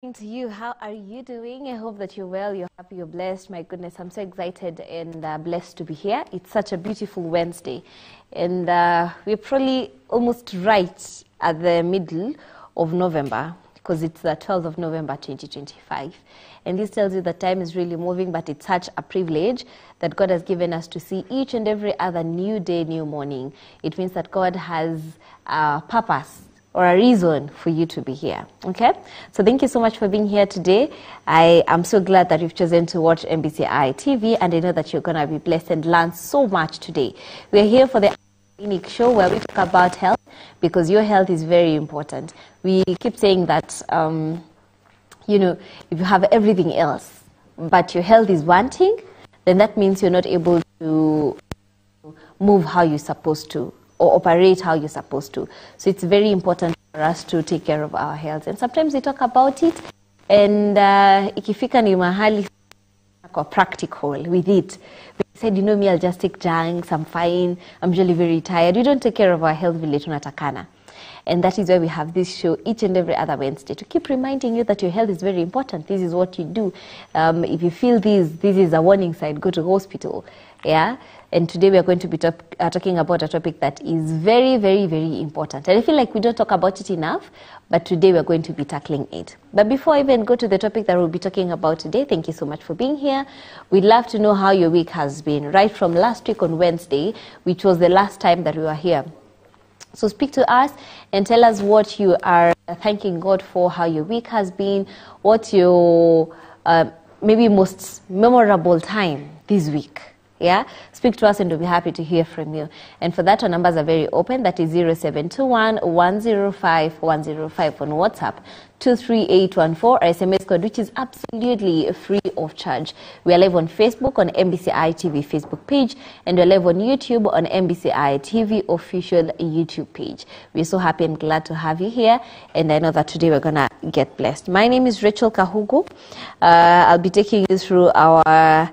To you, how are you doing? I hope that you're well, you're happy, you're blessed. My goodness, I'm so excited and blessed to be here. It's such a beautiful Wednesday, and we're probably almost right at the middle of November, because it's the 12th of November 2025, and this tells you that time is really moving, but it's such a privilege that God has given us to see each and every other new day, new morning. It means that God has a purpose or a reason for you to be here. Okay, so thank you so much for being here today. I am so glad that you've chosen to watch MBCI TV, and I know that you're gonna be blessed and learn so much today. We're here for the clinic show where we talk about health, because your health is very important. We keep saying that you know, if you have everything else but your health is wanting, then that means you're not able to move how you're supposed to, or operate how you're supposed to. So it's very important for us to take care of our health. And sometimes we talk about it, and ikifika ni mahali kwa practical with it. We said, you know me, I'll just take junks, I'm fine, I'm usually very tired. We don't take care of our health vile tunatakana. And that is why we have this show each and every other Wednesday, to keep reminding you that your health is very important. This is what you do. If you feel this is a warning sign, go to hospital. Yeah. And today we are going to be talking about a topic that is very, very, very important. And I feel like we don't talk about it enough, but today we are going to be tackling it. But before I even go to the topic that we'll be talking about today, thank you so much for being here. We'd love to know how your week has been, right from last week on Wednesday, which was the last time that we were here. So speak to us and tell us what you are thanking God for, how your week has been, what your maybe most memorable time this week. Yeah, speak to us and we'll be happy to hear from you. And for that, our numbers are very open. That is 0721 105 105 on WhatsApp, 23814, our SMS code, which is absolutely free of charge. We are live on Facebook on MBCI TV Facebook page, and we're live on YouTube on MBCI TV official YouTube page. We're so happy and glad to have you here, and I know that today we're gonna get blessed. My name is Rachel Kahugu. I'll be taking you through our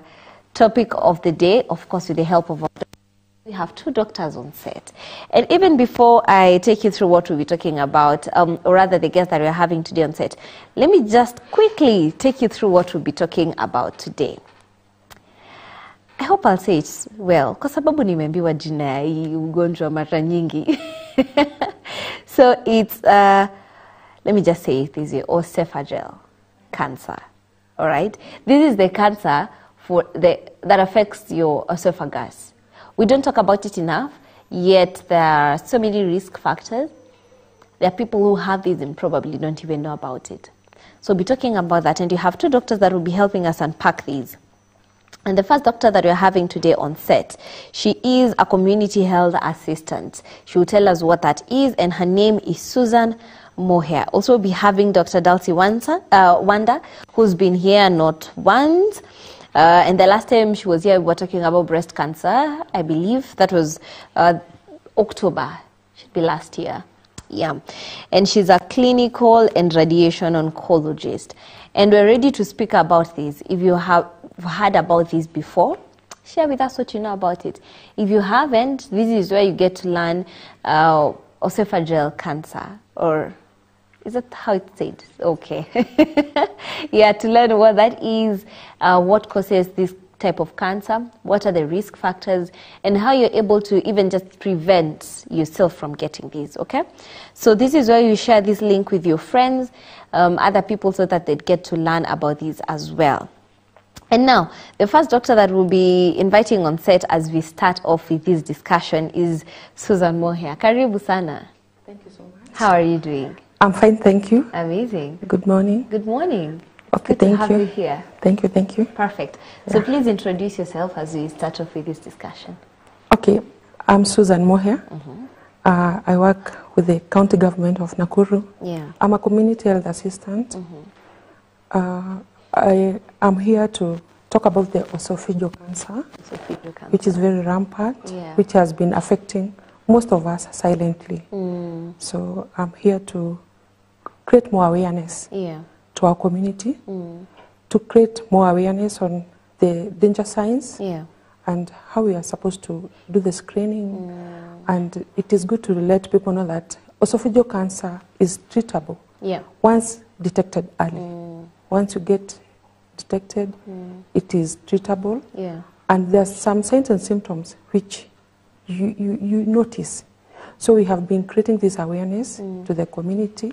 topic of the day, of course, with the help of our doctors. We have two doctors on set. And even before I take you through what we'll be talking about, or rather the guest that we're having today on set, let me just quickly take you through what we'll be talking about today. I hope I'll say it well, kwa sababu nimeambiwa jina ya hii ugonjwa mara nyingi. So it's, let me just say it this way, esophageal cancer. All right? This is the cancer that affects your esophagus. We don't talk about it enough, yet there are so many risk factors. There are people who have this and probably don't even know about it. So we'll be talking about that, and you have two doctors that will be helping us unpack these. And the first doctor that we're having today on set, she is a community health assistant. She will tell us what that is, and her name is Susan Muhia. Also we'll be having Dr. Dulcie Wanda, who's been here not once, and the last time she was here, we were talking about breast cancer. I believe that was October, should be last year. Yeah. And she's a clinical and radiation oncologist. And we're ready to speak about this. If you have heard about this before, share with us what you know about it. If you haven't, this is where you get to learn esophageal cancer, or is that how it's said? Okay. Yeah, to learn what that is, what causes this type of cancer, what are the risk factors, and how you're able to even just prevent yourself from getting these, okay? So this is where you share this link with your friends, other people, so that they'd get to learn about these as well. And now, the first doctor that we'll be inviting on set as we start off with this discussion is Susan Muhia. Karibu sana. Thank you so much. How are you doing? I'm fine, thank you. Amazing. Good morning. Good morning. Okay, Good to have you here. Thank you, thank you. Perfect. So please introduce yourself as we start off with this discussion. Okay, I'm Susan Muhia. I work with the county government of Nakuru. Yeah. I'm a community health assistant. I am here to talk about the esophageal cancer, which is very rampant, which has been affecting most of us silently. So I'm here to create more awareness to our community, to create more awareness on the danger signs and how we are supposed to do the screening. And it is good to let people know that esophageal cancer is treatable. Yeah. Once detected early. Once you get detected, it is treatable. Yeah. And there's some signs and symptoms which you notice. So we have been creating this awareness to the community,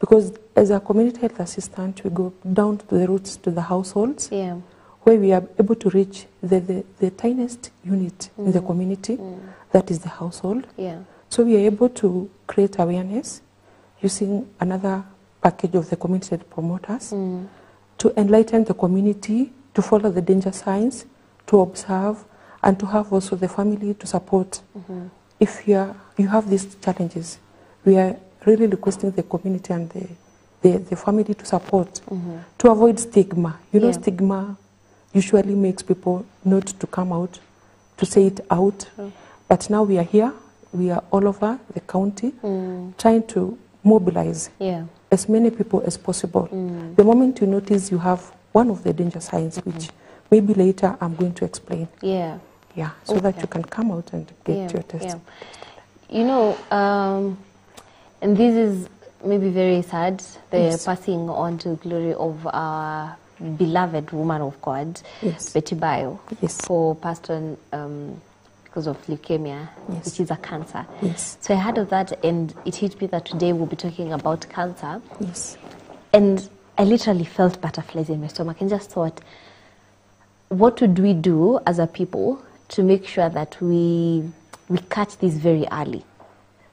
because as a community health assistant, we go down to the roots, to the households, where we are able to reach the tiniest unit in the community, that is the household. Yeah. So we are able to create awareness using another package of the community health promoters to enlighten the community, to follow the danger signs, to observe, and to have also the family to support. If you have these challenges, we are really requesting the community and the family to support, to avoid stigma. You know, stigma usually makes people not to come out, to say it out. But now we are here, we are all over the county, trying to mobilize as many people as possible. The moment you notice you have one of the danger signs, which maybe later I'm going to explain. Yeah, so that you can come out and get your test. You know, and this is maybe very sad, the passing on to glory of our beloved woman of God, Betty Bayo, who passed on because of leukemia, which is a cancer. So I heard of that, and it hit me that today we'll be talking about cancer. And I literally felt butterflies in my stomach and just thought, what would we do as a people to make sure that we catch this very early,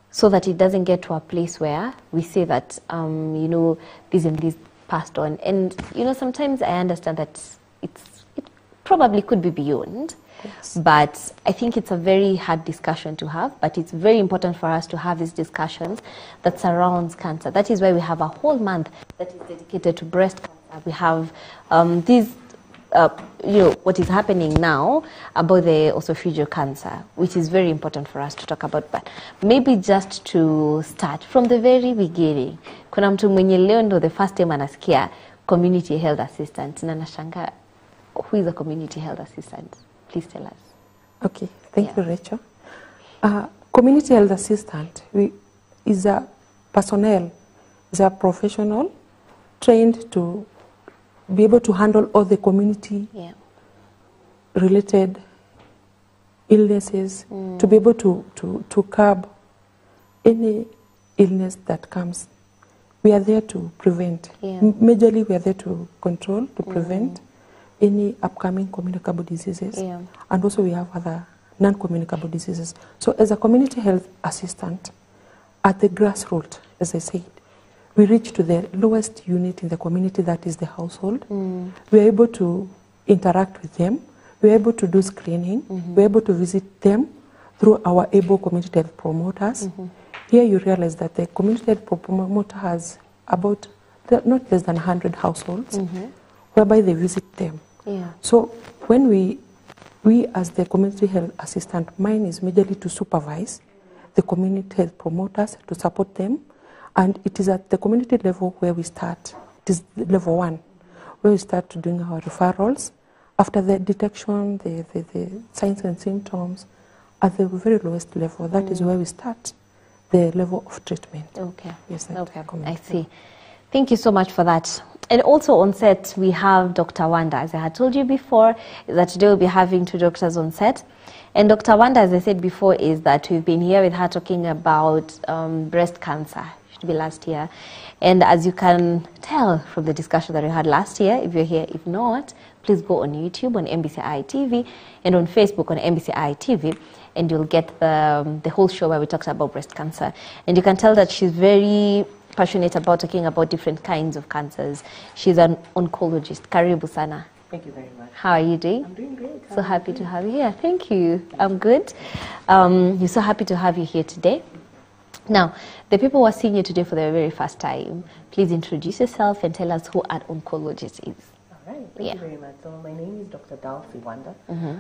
so that it doesn't get to a place where we say that, you know, this and this passed on. And, you know, sometimes I understand that it probably could be beyond, but I think it's a very hard discussion to have, but it's very important for us to have these discussions that surrounds cancer. That is why we have a whole month that is dedicated to breast cancer. We have these you know, what is happening now about the esophageal cancer, which is very important for us to talk about. But maybe just to start from the very beginning, kuna mtu mwenye leo ndo the first time anasikia community health assistant, na nashanga, who is a community health assistant? Please tell us. Okay, thank you, Rachel. Community health assistant is a personnel, is a professional trained to be able to handle all the community related illnesses, to be able to curb any illness that comes. We are there to prevent. Majorly, we are there to control, to prevent any upcoming communicable diseases. And also we have other non-communicable diseases. So as a community health assistant, at the grassroots, as I said, we reach to the lowest unit in the community, that is the household. We are able to interact with them. We are able to do screening. We are able to visit them through our able community health promoters. Here you realize that the community health promoter has about not less than 100 households, whereby they visit them. So when we as the community health assistant, mine is majorly to supervise the community health promoters, to support them. And it is at the community level where we start. It is level 1, where we start doing our referrals. After the detection, the signs and symptoms, at the very lowest level, that is where we start the level of treatment. Yes, I see. Thank you so much for that. And also on set, we have Dr. Wanda. As I had told you before, that today we'll be having 2 doctors on set. And Dr. Wanda, as I said before, is that we've been here with her talking about breast cancer. Be last year, and as you can tell from the discussion that we had last year, if you're here, if not, please go on YouTube on MBCI TV and on Facebook on MBCI TV, and you'll get the whole show where we talked about breast cancer. And you can tell that she's very passionate about talking about different kinds of cancers. She's an oncologist. Karibu sana. Thank you very much. How are you doing? I'm doing great. So happy to have you here. Thank you. I'm good. We're so happy to have you here today. Now, the people who are seeing you today for the very first time, please introduce yourself and tell us who an oncologist is. All right, thank you very much. So my name is Dr. Dulcie Wanda.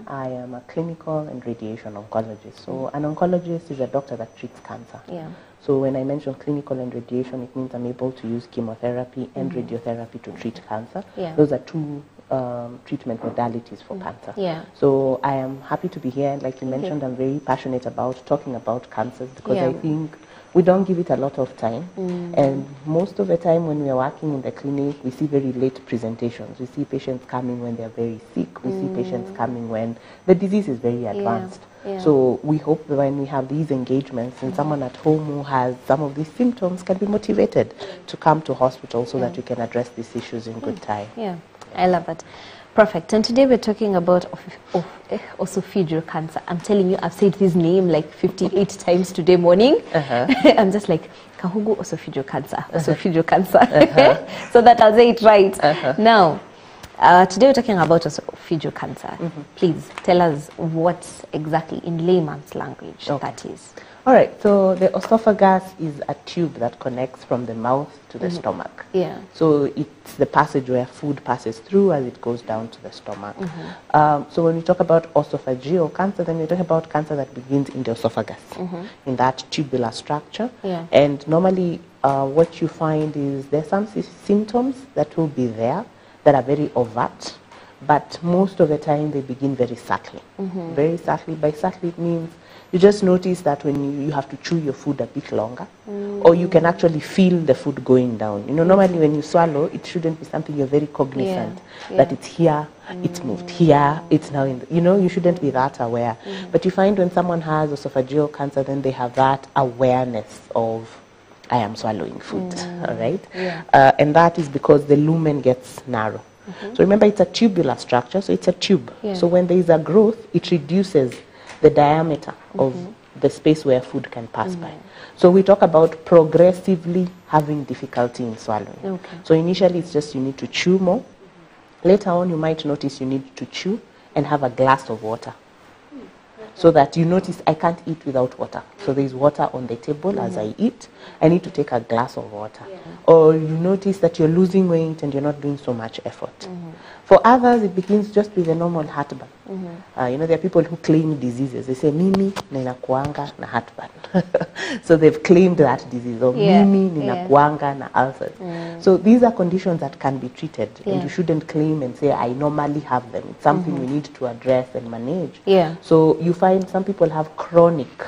I am a clinical and radiation oncologist. So an oncologist is a doctor that treats cancer. So when I mention clinical and radiation, it means I'm able to use chemotherapy and radiotherapy to treat cancer. Those are 2 treatment modalities for cancer. Yeah. So I am happy to be here, and like you mentioned, I'm very passionate about talking about cancers because I think we don't give it a lot of time. And most of the time when we are working in the clinic, we see very late presentations. We see patients coming when they're very sick. We see patients coming when the disease is very advanced. So we hope that when we have these engagements, and someone at home who has some of these symptoms can be motivated to come to hospital so that we can address these issues in good time. Yeah, I love it. Perfect. And today we're talking about esophageal cancer. I'm telling you, I've said this name like 58 times today morning. I'm just like, Kahugu, esophageal cancer, esophageal cancer. So that I'll say it right. Now, today we're talking about esophageal cancer. Please tell us what exactly in layman's language that is. All right, so the esophagus is a tube that connects from the mouth to the stomach. Yeah. So it's the passage where food passes through as it goes down to the stomach. So when we talk about esophageal cancer, then we talk about cancer that begins in the esophagus, in that tubular structure. Yeah. And normally what you find is there's some symptoms that will be there that are very overt, but most of the time they begin very subtly. Very subtly. By subtly it means you just notice that when you have to chew your food a bit longer, or you can actually feel the food going down. You know, normally when you swallow, it shouldn't be something you're very cognizant that it's here, it's moved here, it's now in the, you know, you shouldn't be that aware. But you find when someone has esophageal cancer, then they have that awareness of, I am swallowing food, all right? And that is because the lumen gets narrow. So remember, it's a tubular structure, so it's a tube. So when there is a growth, it reduces the diameter of the space where food can pass by. So we talk about progressively having difficulty in swallowing. So initially it's just you need to chew more. Later on you might notice you need to chew and have a glass of water. So that you notice I can't eat without water. So there is water on the table as I eat. I need to take a glass of water. Or you notice that you're losing weight and you're not doing so much effort. For others, it begins just with a normal heartburn. You know, there are people who claim diseases. They say, mimi ninakuanga na heartburn. So they've claimed that disease. Or mimi ninakuanga na ulcers. So these are conditions that can be treated. And you shouldn't claim and say, I normally have them. It's something we need to address and manage. So you find some people have chronic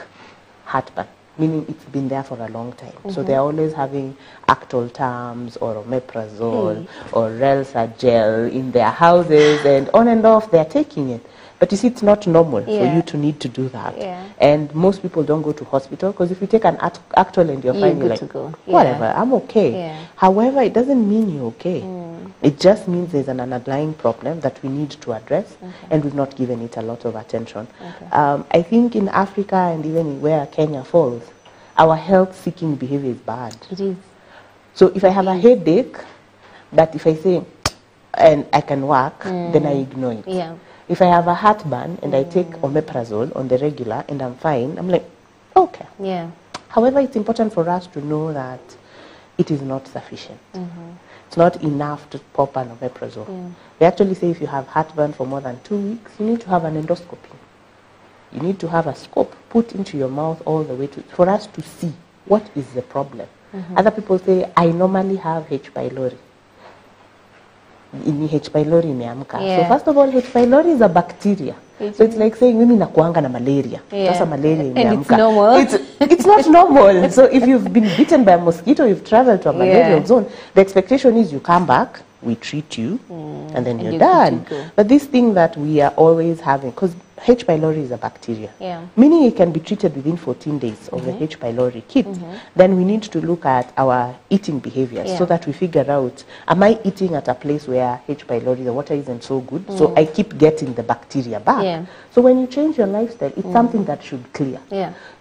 heartburn, meaning it's been there for a long time. So they're always having Actol Tams or omeprazole or Relsa gel in their houses, and on and off they're taking it. But you see, it's not normal for you to need to do that. And most people don't go to hospital because if you take an Actol and you're fine, you're like, whatever, I'm okay. However, it doesn't mean you're okay. It just means there's an underlying problem that we need to address, and we've not given it a lot of attention. I think in Africa and even where Kenya falls, our health-seeking behavior is bad. It is. So if I have a headache, but if I say, and I can work, then I ignore it. If I have a heartburn and I take omeprazole on the regular and I'm fine, I'm like, okay. However, it's important for us to know that it is not sufficient. It's not enough to pop an omeprazole. They actually say if you have heartburn for more than 2 weeks, you need to have an endoscopy. You need to have a scope put into your mouth all the way to, for us to see what is the problem. Other people say, I normally have H. pylori. H. pylori imeamka. So first of all, H. pylori is a bacteria. So it's like saying, mimi nakuanga na malaria. Sasa malaria imeamka. And it's normal. It's not normal. So if you've been bitten by a mosquito, you've traveled to a malarial zone, the expectation is you come back, we treat you, and then you're done. But this thing that we are always having, because H. pylori is a bacteria, meaning it can be treated within 14 days of the H. pylori kit. Then we need to look at our eating behaviors so that we figure out, am I eating at a place where H. pylori, the water isn't so good, so I keep getting the bacteria back. So when you change your lifestyle, it's something that should clear.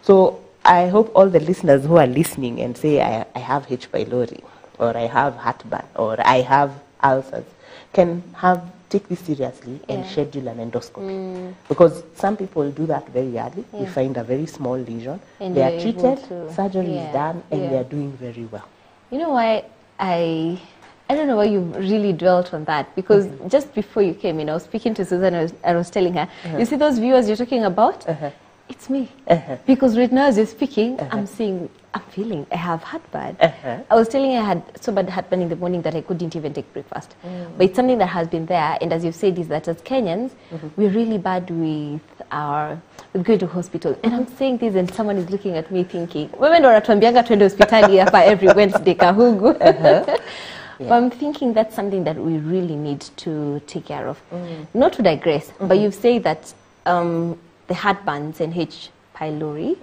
So I hope all the listeners who are listening and say, I have H. pylori, or I have heartburn, or I have ulcers, can take this seriously and schedule an endoscopy. Because some people do that very early. We find a very small lesion. And they are treated, surgery is done, and they are doing very well. You know why I don't know why you really dwelt on that, because just before you came in, I was speaking to Susan and I was telling her, you see those viewers you're talking about? it's me. Because right now as you're speaking, I'm feeling I have heartburn. I was telling you I had so bad heartburn in the morning that I couldn't even take breakfast. But it's something that has been there, and as you've said, is that as Kenyans, we're really bad with going to hospital. And I'm saying this and someone is looking at me thinking, women ndo wanatuambianga twende hospitali hapa every Wednesday Kahugu. But I'm thinking that's something that we really need to take care of. Not to digress, but you've said that the heartburns and H. pylori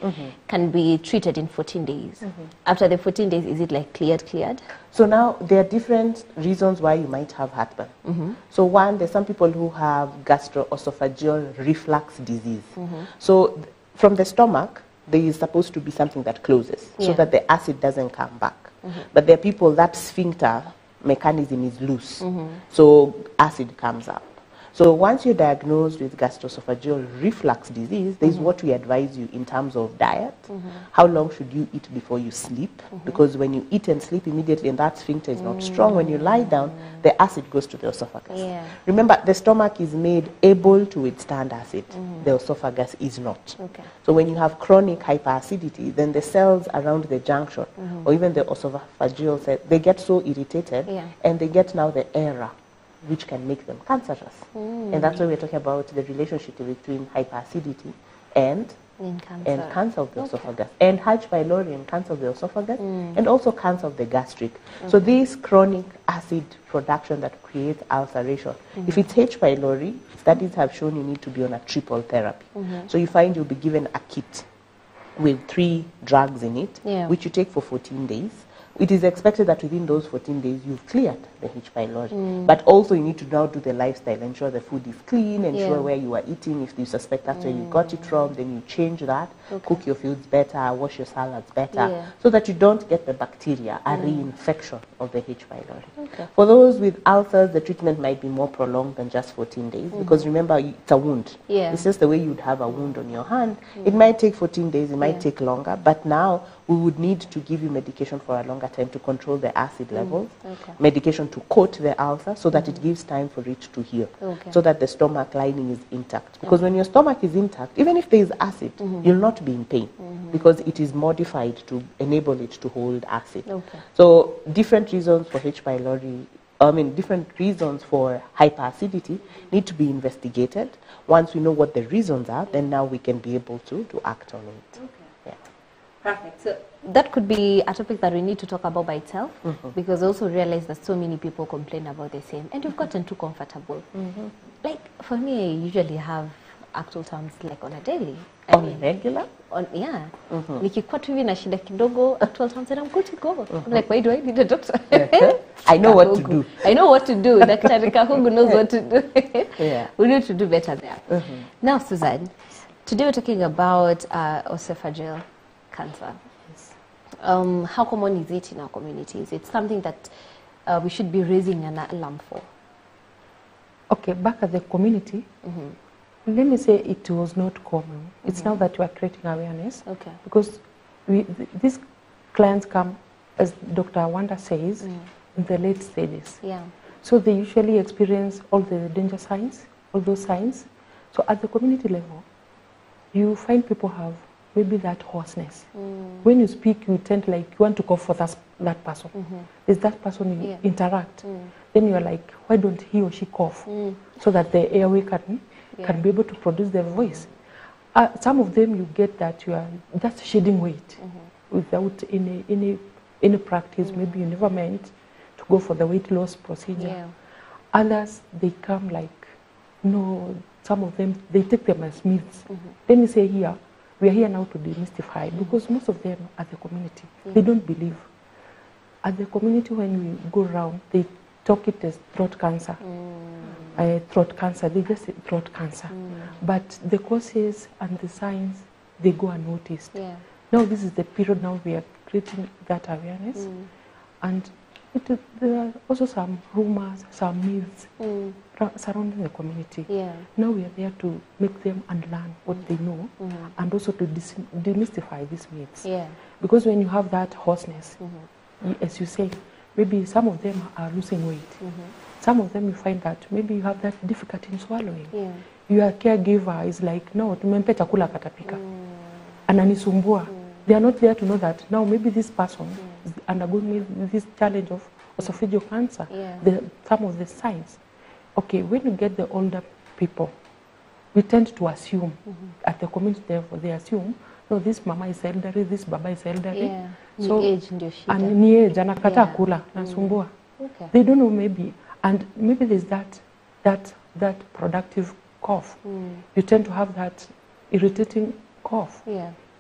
can be treated in 14 days. After the 14 days, is it like cleared? So now there are different reasons why you might have heartburn. So one, there's some people who have gastroesophageal reflux disease. So from the stomach, there is supposed to be something that closes so that the acid doesn't come back. But there are people that sphincter mechanism is loose, so acid comes up. So once you're diagnosed with gastroesophageal reflux disease, there's what we advise you in terms of diet. How long should you eat before you sleep? Because when you eat and sleep immediately and that sphincter is not strong, when you lie down, the acid goes to the esophagus. Remember, the stomach is made able to withstand acid. The esophagus is not. So when you have chronic hyperacidity, then the cells around the junction, or even the esophageal cells, they get so irritated, and they get now the error, which can make them cancerous. And that's why we're talking about the relationship between hyperacidity and cancer of the esophagus, and H. pylori and cancer of the esophagus, and also cancer of the gastric. So this chronic acid production that creates ulceration, if it's H. pylori, studies have shown you need to be on a triple therapy. So you find you'll be given a kit with 3 drugs in it, which you take for 14 days. It is expected that within those 14 days, you've cleared the H. pylori. But also you need to now do the lifestyle, ensure the food is clean, ensure where you are eating. If you suspect that's where you got it from, then you change that, cook your foods better, wash your salads better, so that you don't get the bacteria, a reinfection of the H. pylori. For those with ulcers, the treatment might be more prolonged than just 14 days, because remember, it's a wound. It's just the way you'd have a wound on your hand. It might take 14 days, it might take longer, but now we would need to give you medication for a longer time to control the acid levels, medication to coat the ulcer so that it gives time for it to heal, so that the stomach lining is intact. Because when your stomach is intact, even if there is acid, you'll not be in pain, because it is modified to enable it to hold acid. So different reasons for H. pylori, different reasons for hyperacidity need to be investigated. Once we know what the reasons are, then now we can be able to act on it. Perfect. So that could be a topic that we need to talk about by itself, because I also realize that so many people complain about the same, and you've gotten too comfortable. Like for me, I usually have actual terms like on a daily. On a regular? Nikikuwa tu hivi na shida kidogo, actual terms, and I'm good to go. I'm like, why do I need a doctor? I know what to do. I know what to do. Dr. Kahugu knows what to do. We need to do better there. Now, Susan, today we're talking about esophageal cancer. How common is it in our communities? It's something that we should be raising an alarm for. Okay, back at the community, let me say it was not common. It's now that we are creating awareness. Because these clients come, as Dr. Wanda says, in the late stages. So they usually experience all the danger signs, all those signs. So at the community level, you find people have maybe that hoarseness. When you speak, you tend like you want to cough for that person. Is that person you interact? Then you're like, why don't he or she cough? So that the airway can be able to produce their voice. Some of them you get that you are just shedding weight without any practice. Maybe you never meant to go for the weight loss procedure. Others, they come like, no, some of them, they take them as myths. Let me say here, we are here now to demystify, because most of them at the community, they don't believe. At the community, when we go around, they talk it as throat cancer. Throat cancer, they just say throat cancer. But the causes and the signs, they go unnoticed. Now this is the period now we are creating that awareness. And there are also some rumors, some myths surrounding the community. Now we are there to make them unlearn what they know, and also to demystify these myths. Because when you have that hoarseness, as you say, maybe some of them are losing weight. Some of them you find that maybe you have that difficulty in swallowing. your caregiver is like, no, tumempe chakula katapika. Ananisumbua. They are not there to know that now maybe this person is undergoing this challenge of esophageal cancer. Some of the signs. Okay, when you get the older people, we tend to assume at the community level, they assume, no, this mama is elderly, this baba is elderly. So, ni age ndio shida. And ni age, anakata kula, nasumbua. Okay. They don't know maybe, and maybe there's that productive cough. You tend to have that irritating cough.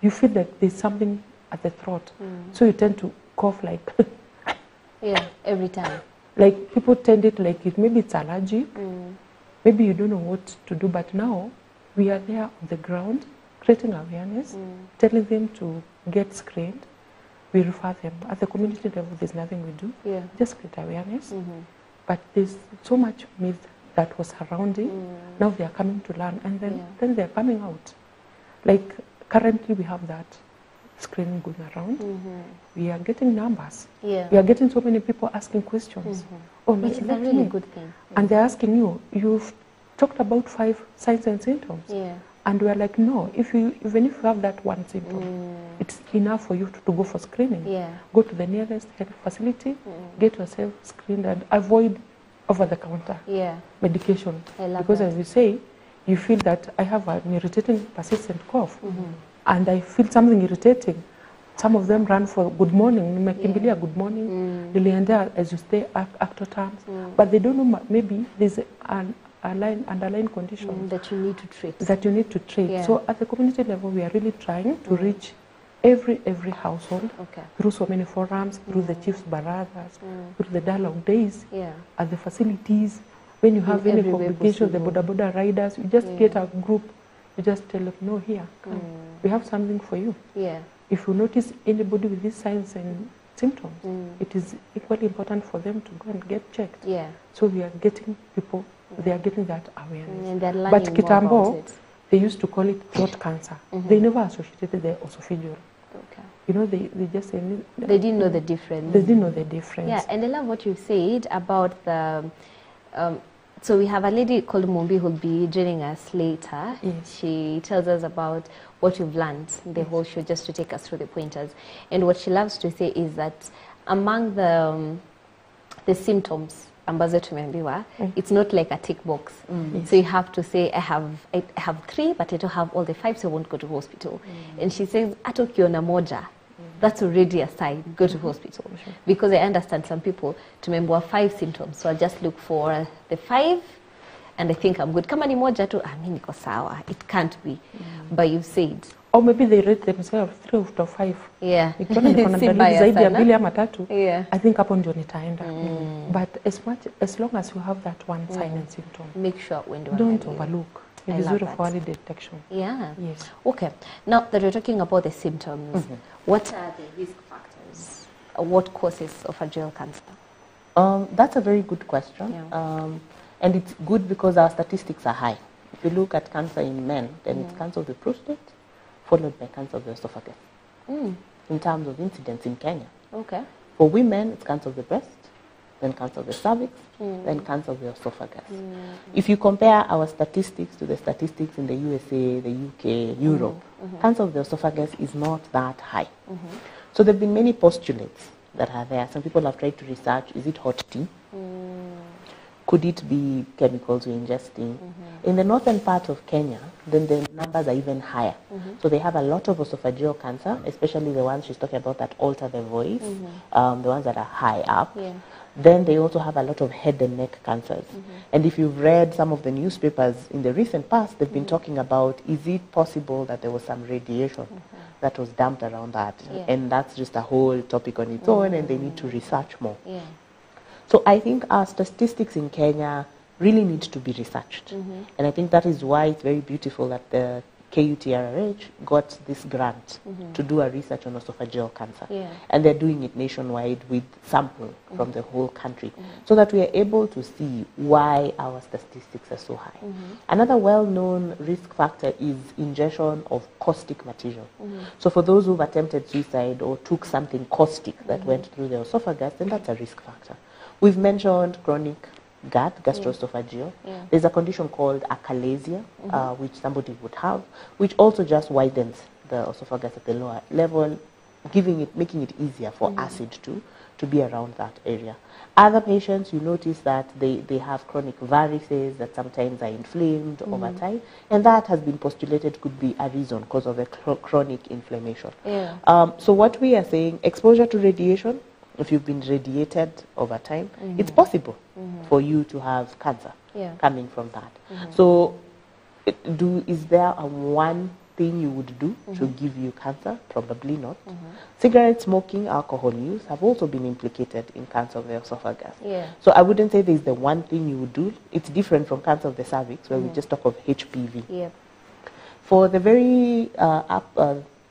You feel like there's something at the throat. So you tend to cough like... every time. Like people tend it like it, maybe it's allergic. Maybe you don't know what to do, but now we are there on the ground, creating awareness, telling them to get screened. We refer them. At the community level, there's nothing we do. Just create awareness. But there's so much myth that was surrounding. Now they are coming to learn, and then they're coming out. Like currently we have that screening going around. We are getting numbers. We are getting so many people asking questions. Oh, which is a really good thing. And they're asking you, you've talked about 5 signs and symptoms. And we are like, no, even if you have that one symptom, it's enough for you to go for screening. Go to the nearest health facility, get yourself screened, and avoid over-the-counter medication. Because as you say, you feel that I have an irritating, persistent cough, and I feel something irritating. Some of them run for good morning, nimekimbilia good morning, niliendea as you say, actoterms, but they don't know maybe there's an underlying condition that you need to treat. So at the community level, we are really trying to reach every household through so many forums, through the chief's baradas, through the dialogue days, at the facilities. When you have any complications, the boda riders, you just get a group, you just tell them, no, here, come. We have something for you. If you notice anybody with these signs and symptoms, it is equally important for them to go and get checked. So we are getting people, they are getting that awareness. But Kitambo, they used to call it throat cancer. They never associated the esophageal. You know, they just say... They didn't know the difference. They didn't know the difference. Yeah, and I love what you said about the... so we have a lady called Mumbi who will be joining us later. She tells us about what you've learned in the whole show, just to take us through the pointers. And what she loves to say is that among the symptoms, ambazo tumeambiwa, it's not like a tick box. So you have to say, I have 3, but I don't have all the 5, so I won't go to hospital. And she says, ato ukiona moja, that's already a sign, go to hospital. Because I understand some people, tumeambiwa 5 symptoms, so I just look for the 5, and I think I'm good. Kama ni moja tu, mimi niko sawa. It can't be. But you've said. Or maybe they rate themselves 3 out of 5. Nikiona niko na dalili zaidi ya 2 ama 3, I think hapo ndio nitaenda. But as long as you have that one sign and symptom, make sure when don't overlook. It is very early detection. Yes. Okay. Now that we're talking about the symptoms, what are the risk factors? What causes esophageal cancer? That's a very good question. And it's good because our statistics are high. If you look at cancer in men, then it's cancer of the prostate, followed by cancer of the esophagus. In terms of incidence in Kenya. For women, it's cancer of the breast, then cancer of the cervix, then cancer of the esophagus. If you compare our statistics to the statistics in the USA, the UK, Europe, cancer of the esophagus is not that high. So there have been many postulates that are there. Some people have tried to research, is it hot tea? Could it be chemicals we're ingesting? In the northern part of Kenya, then the numbers are even higher. So they have a lot of esophageal cancer, especially the ones she's talking about that alter the voice, the ones that are high up. Then they also have a lot of head and neck cancers. And if you've read some of the newspapers in the recent past, they've been talking about, is it possible that there was some radiation that was dumped around that? And that's just a whole topic on its own, and they need to research more. So I think our statistics in Kenya really need to be researched. And I think that is why it's very beautiful that the KUTRRH got this grant to do a research on esophageal cancer. And they're doing it nationwide with sample from the whole country, so that we are able to see why our statistics are so high. Another well-known risk factor is ingestion of caustic material. So for those who've attempted suicide or took something caustic that went through the esophagus, then that's a risk factor. We've mentioned chronic gut, gastroesophageal. There's a condition called achalasia, which somebody would have, which also just widens the esophagus at the lower level, making it easier for acid to be around that area. Other patients, you notice that they have chronic varices that sometimes are inflamed over time, and that has been postulated could be a reason because of a chronic inflammation. So what we are saying, exposure to radiation, if you've been radiated over time, it's possible for you to have cancer coming from that. So is there a one thing you would do to give you cancer? Probably not. Cigarette smoking, alcohol use have also been implicated in cancer of the esophagus. So I wouldn't say there's the one thing you would do. It's different from cancer of the cervix, where we just talk of HPV. For the very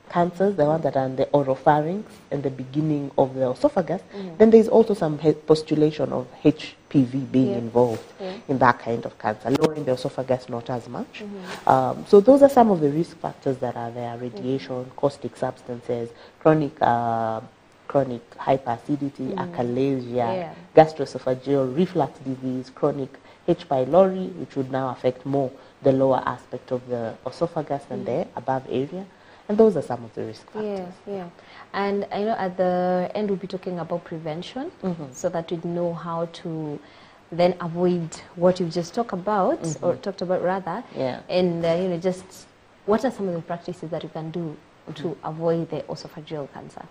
cancers, the ones that are in the oropharynx and the beginning of the esophagus, then there's also some postulation of HPV being involved in that kind of cancer. Lower in the esophagus, not as much. So those are some of the risk factors that are there: radiation, caustic substances, chronic hyperacidity, achalasia, gastroesophageal reflux disease, chronic H. pylori, which would now affect more the lower aspect of the esophagus than the above area. And those are some of the risk factors. And I know at the end we'll be talking about prevention, so that we know how to then avoid what you've just talked about, or talked about rather. And you know, just what are some of the practices that you can do to avoid the esophageal cancer?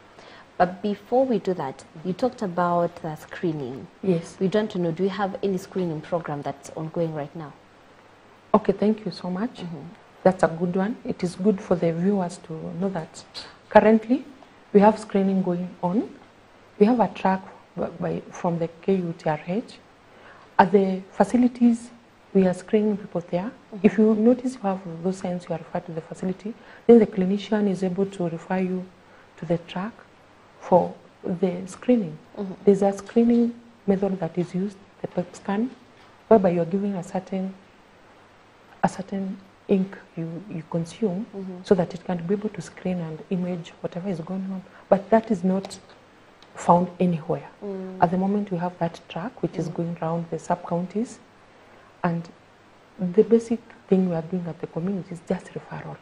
But before we do that, you talked about screening. Yes. We want to know, do you have any screening program that's ongoing right now? Okay, thank you so much. That's a good one. It is good for the viewers to know that currently we have screening going on. We have a track from the KUTRH. At the facilities, we are screening people there. If you notice you have those signs, you are referred to the facility, then the clinician is able to refer you to the track for the screening. There's a screening method that is used, the PET scan, whereby you're giving a certain ink you consume, so that it can be able to screen and image whatever is going on. But that is not found anywhere. At the moment, we have that track which is going around the sub-counties, and the basic thing we are doing at the community is just referral.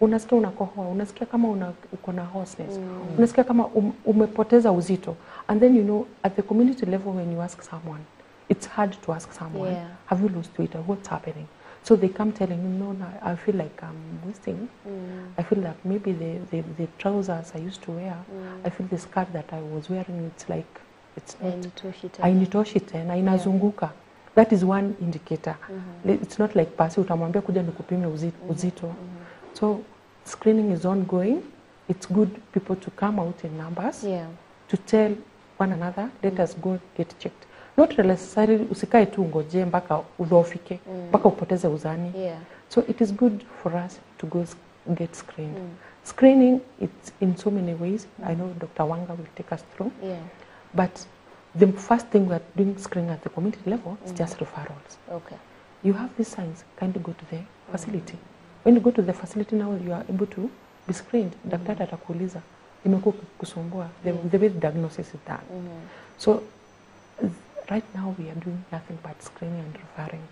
Unasikia unakohoa, unasikia kama uko na hoarseness, unasikia kama umepoteza uzito. And then, you know, at the community level, when you ask someone, it's hard to ask someone, have you lost weight or what's happening? So they come telling you, no, I feel like I'm wasting. I feel like maybe the trousers I used to wear, I feel the skirt that I was wearing, it's like, it's not, hainitoshi na inazunguka. That is one indicator. It's not like pasi utamwambia kuja nikupime uzito. So screening is ongoing. It's good people to come out in numbers to tell one another, let us go get checked. Not necessarily usikae tu ngoje mpaka udhoofike, mpaka upoteze uzani. So it is good for us to go get screened. Screening, it's in so many ways. I know Dr. Wanga will take us through. But the first thing we are doing screening at the community level is just referrals. You have these signs, kindly go to the facility. When you go to the facility now, you are able to be screened. Daktari atakuuliza, imekuwa kusumbua. The way the diagnosis is done. So right now we are doing nothing but screening and referring.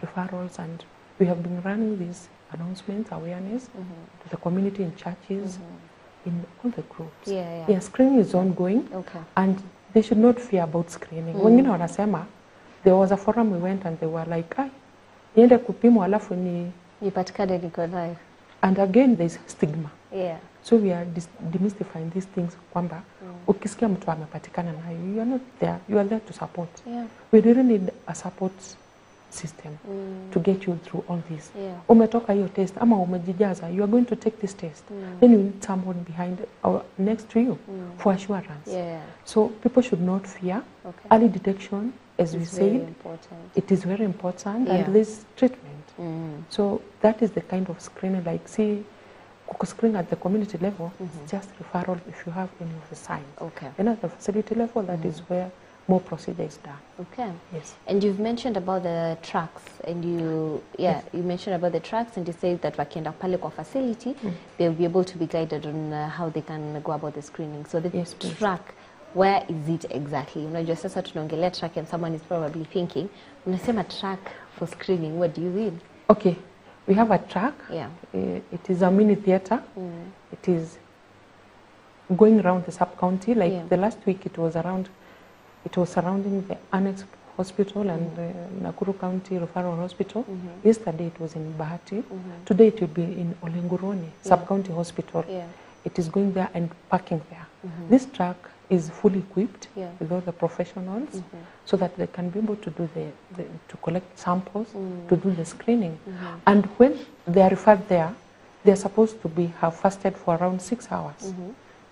Referrals, and we have been running these announcements, awareness to the community in churches, in all the groups. Screening is ongoing, and they should not fear about screening. Wengine wanasema, there was a forum we went and they were like, niende kupimwa alafu nipatikane niko nayo. And again there's stigma. So we are demystifying these things kwamba ukisikia mtu amepatikana nayo, you are not there, you are there to support. We really need a support system to get you through all this. Umetoka hiyo test ama umejijaza, you are going to take this test. Then you need someone behind or next to you for assurance. So people should not fear. Early detection, as we said, it is very important, and this treatment. So that is the kind of screening, like screening at the community level, it's just referral if you have any of the signs. And at the facility level, that is where more procedure is done. Yes. And you've mentioned about the tracks, and you mentioned about the tracks, and you said that wakienda pale kwa facility, they'll be able to be guided on how they can go about the screening. So the track, where is it exactly? Unajua sasa tunaongelea track and someone is probably thinking, unasema track for screening, what do you mean? Okay, we have a track. Yeah. It is a mini theater. It is going around the sub-county. Like the last week it was surrounding the Annex Hospital and Nakuru County Referral Hospital. Yesterday it was in Bahati. Today it will be in Olenguroni, Sub-County Hospital. It is going there and parking there. This truck is fully equipped with all the professionals so that they can be able to do to collect samples, to do the screening. And when they are referred there, they are supposed to have fasted for around 6 hours.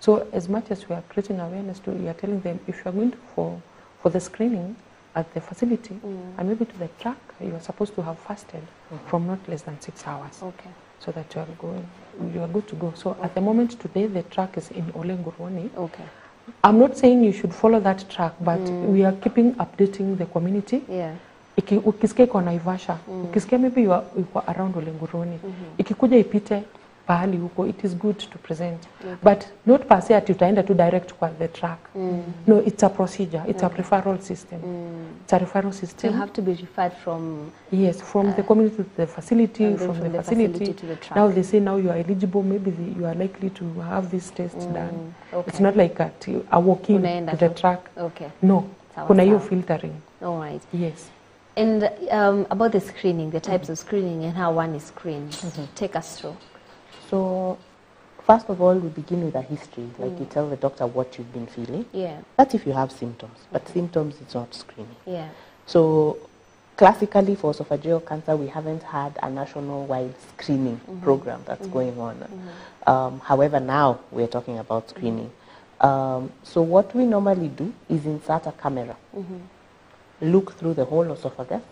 So as much as we are creating awareness, we are telling them, if you are going for the screening at the facility and maybe to the truck, you are supposed to have fasted from not less than 6 hours. Okay. So that you are good to go. So at the moment today, the truck is in Olenguroni. Okay. I'm not saying you should follow that track, but we are keeping updating the community. Yeah. Ukisikia iko Naivasha, ukisikia maybe you are around Olenguroni, ikikuja ipite pahali huko, it is good to present. But not per se ati utaenda to direct kwa the track. No, it's a procedure. It's a referral system. It's a referral system. So you have to be referred from... Yes, from the community to the facility, from the facility to the track. Now they say now you are eligible, maybe you are likely to have this test done. Okay. It's not like a walk-in to the track. Okay. No, kuna hiyo filtering. All right. Yes. And about the screening, the types of screening and how one is screened, take us through. So, first of all, we begin with a history. Like you tell the doctor what you've been feeling. Yeah. That's if you have symptoms. But symptoms is not screening. Yeah. So, classically for esophageal cancer, we haven't had a national-wide screening program that's going on. However, now we're talking about screening. So what we normally do is insert a camera. Look through the whole esophagus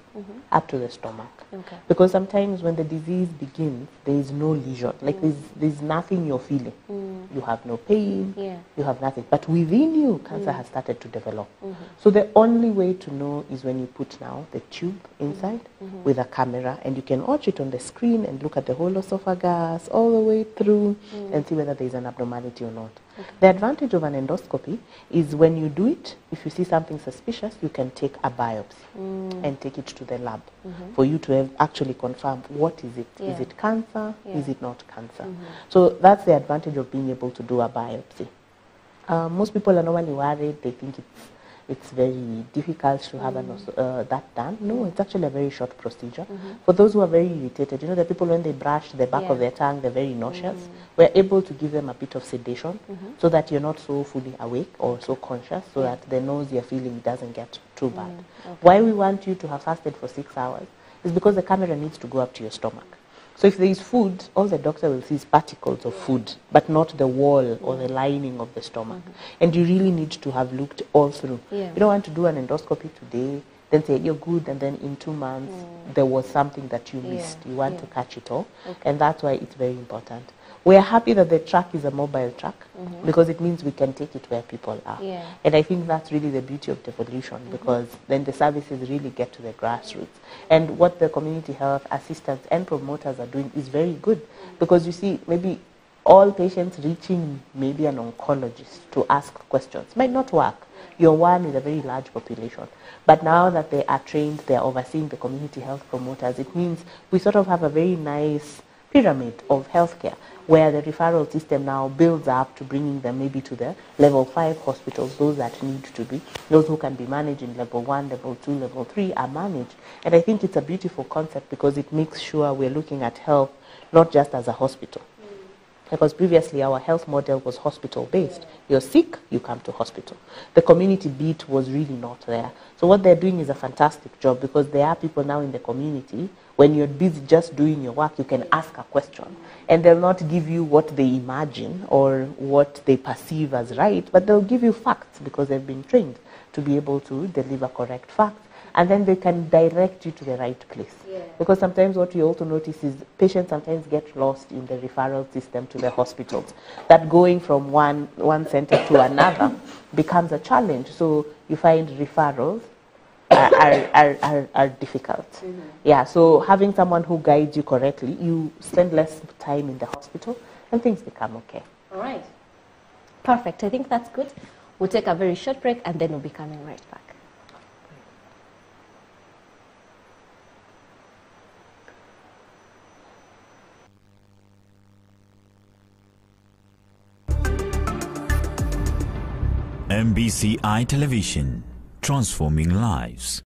up to the stomach. Okay. Because sometimes when the disease begins, there is no lesion. Like there's nothing you're feeling. You have no pain, you have nothing. But within you, cancer has started to develop. So the only way to know is when you put now the tube inside with a camera, and you can watch it on the screen and look at the whole esophagus all the way through and see whether there's an abnormality or not. Okay. The advantage of an endoscopy is when you do it, if you see something suspicious, you can take a biopsy and take it to the lab for you to actually confirm what is it. Is it cancer? Is it not cancer? So that's the advantage of being able to do a biopsy. Most people are normally worried. They think it's very difficult to have that done. No, it's actually a very short procedure. For those who are very irritated, you know, the people when they brush the back of their tongue, they're very nauseous. We're able to give them a bit of sedation so that you're not so fully awake or so conscious, so that the nose you're feeling doesn't get too bad. Okay. Why we want you to have fasted for 6 hours is because the camera needs to go up to your stomach. So if there is food, all the doctor will see is particles of food, but not the wall or the lining of the stomach. And you really need to have looked all through. You don't want to do an endoscopy today, then say you're good, and then in 2 months there was something that you missed. You want to catch it all, and that's why it's very important. We are happy that the truck is a mobile truck because it means we can take it where people are. And I think that's really the beauty of devolution because then the services really get to the grassroots. And what the community health assistants and promoters are doing is very good because you see maybe all patients reaching maybe an oncologist to ask questions might not work. You're one with a very large population. But now that they are trained, they are overseeing the community health promoters, it means we sort of have a very nice pyramid of healthcare where the referral system now builds up to bringing them maybe to the level 5 hospitals, those that need to be, those who can be managed in level 1, level 2, level 3 are managed. And I think it's a beautiful concept because it makes sure we're looking at health not just as a hospital. Because previously our health model was hospital-based. You're sick, you come to hospital. The community beat was really not there. So what they're doing is a fantastic job because there are people now in the community. When you're busy just doing your work, you can ask a question. And they'll not give you what they imagine or what they perceive as right, but they'll give you facts because they've been trained to be able to deliver correct facts. And then they can direct you to the right place. Because sometimes what you also notice is patients sometimes get lost in the referral system to the hospitals. That going from one center to another becomes a challenge. So you find referrals are difficult. Yeah, so having someone who guides you correctly, you spend less time in the hospital and things become okay. All right. Perfect. I think that's good. We'll take a very short break and then we'll be coming right back. MBCI Television, transforming lives.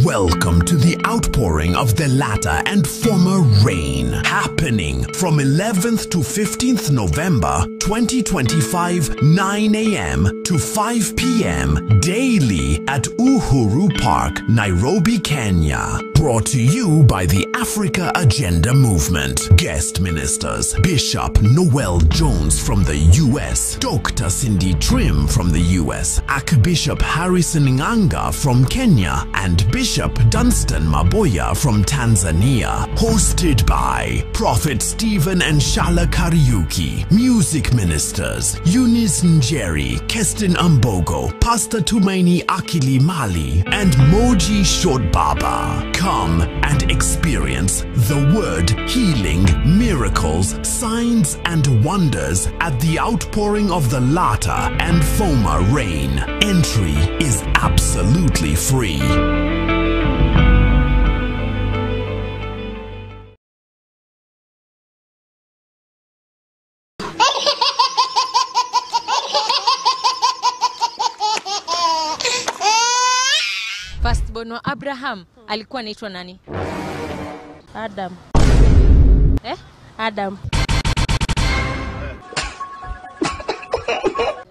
Welcome to the outpouring of the latter and former rain, happening from 11th to 15th November 2025, 9 a.m. to 5 p.m. daily at Uhuru Park, Nairobi, Kenya. Brought to you by the Africa Agenda Movement. Guest ministers: Bishop Noel Jones from the U.S., Dr. Cindy Trim from the U.S., Archbishop Harrison Nganga from Kenya, and Bishop Dunstan Maboya from Tanzania. Hosted by Prophet Stephen and Shala Kariuki. Music ministers: Eunice Njeri, Kestin Ambogo, Pastor Tumaini Akili Mali, and Moji Shodbaba. Come and experience the word, healing, miracles, signs and wonders at the outpouring of the latter and former rain. Entry is absolutely free. Firstborn wa Abraham alikuwa anaitwa nani? Adam. Adam.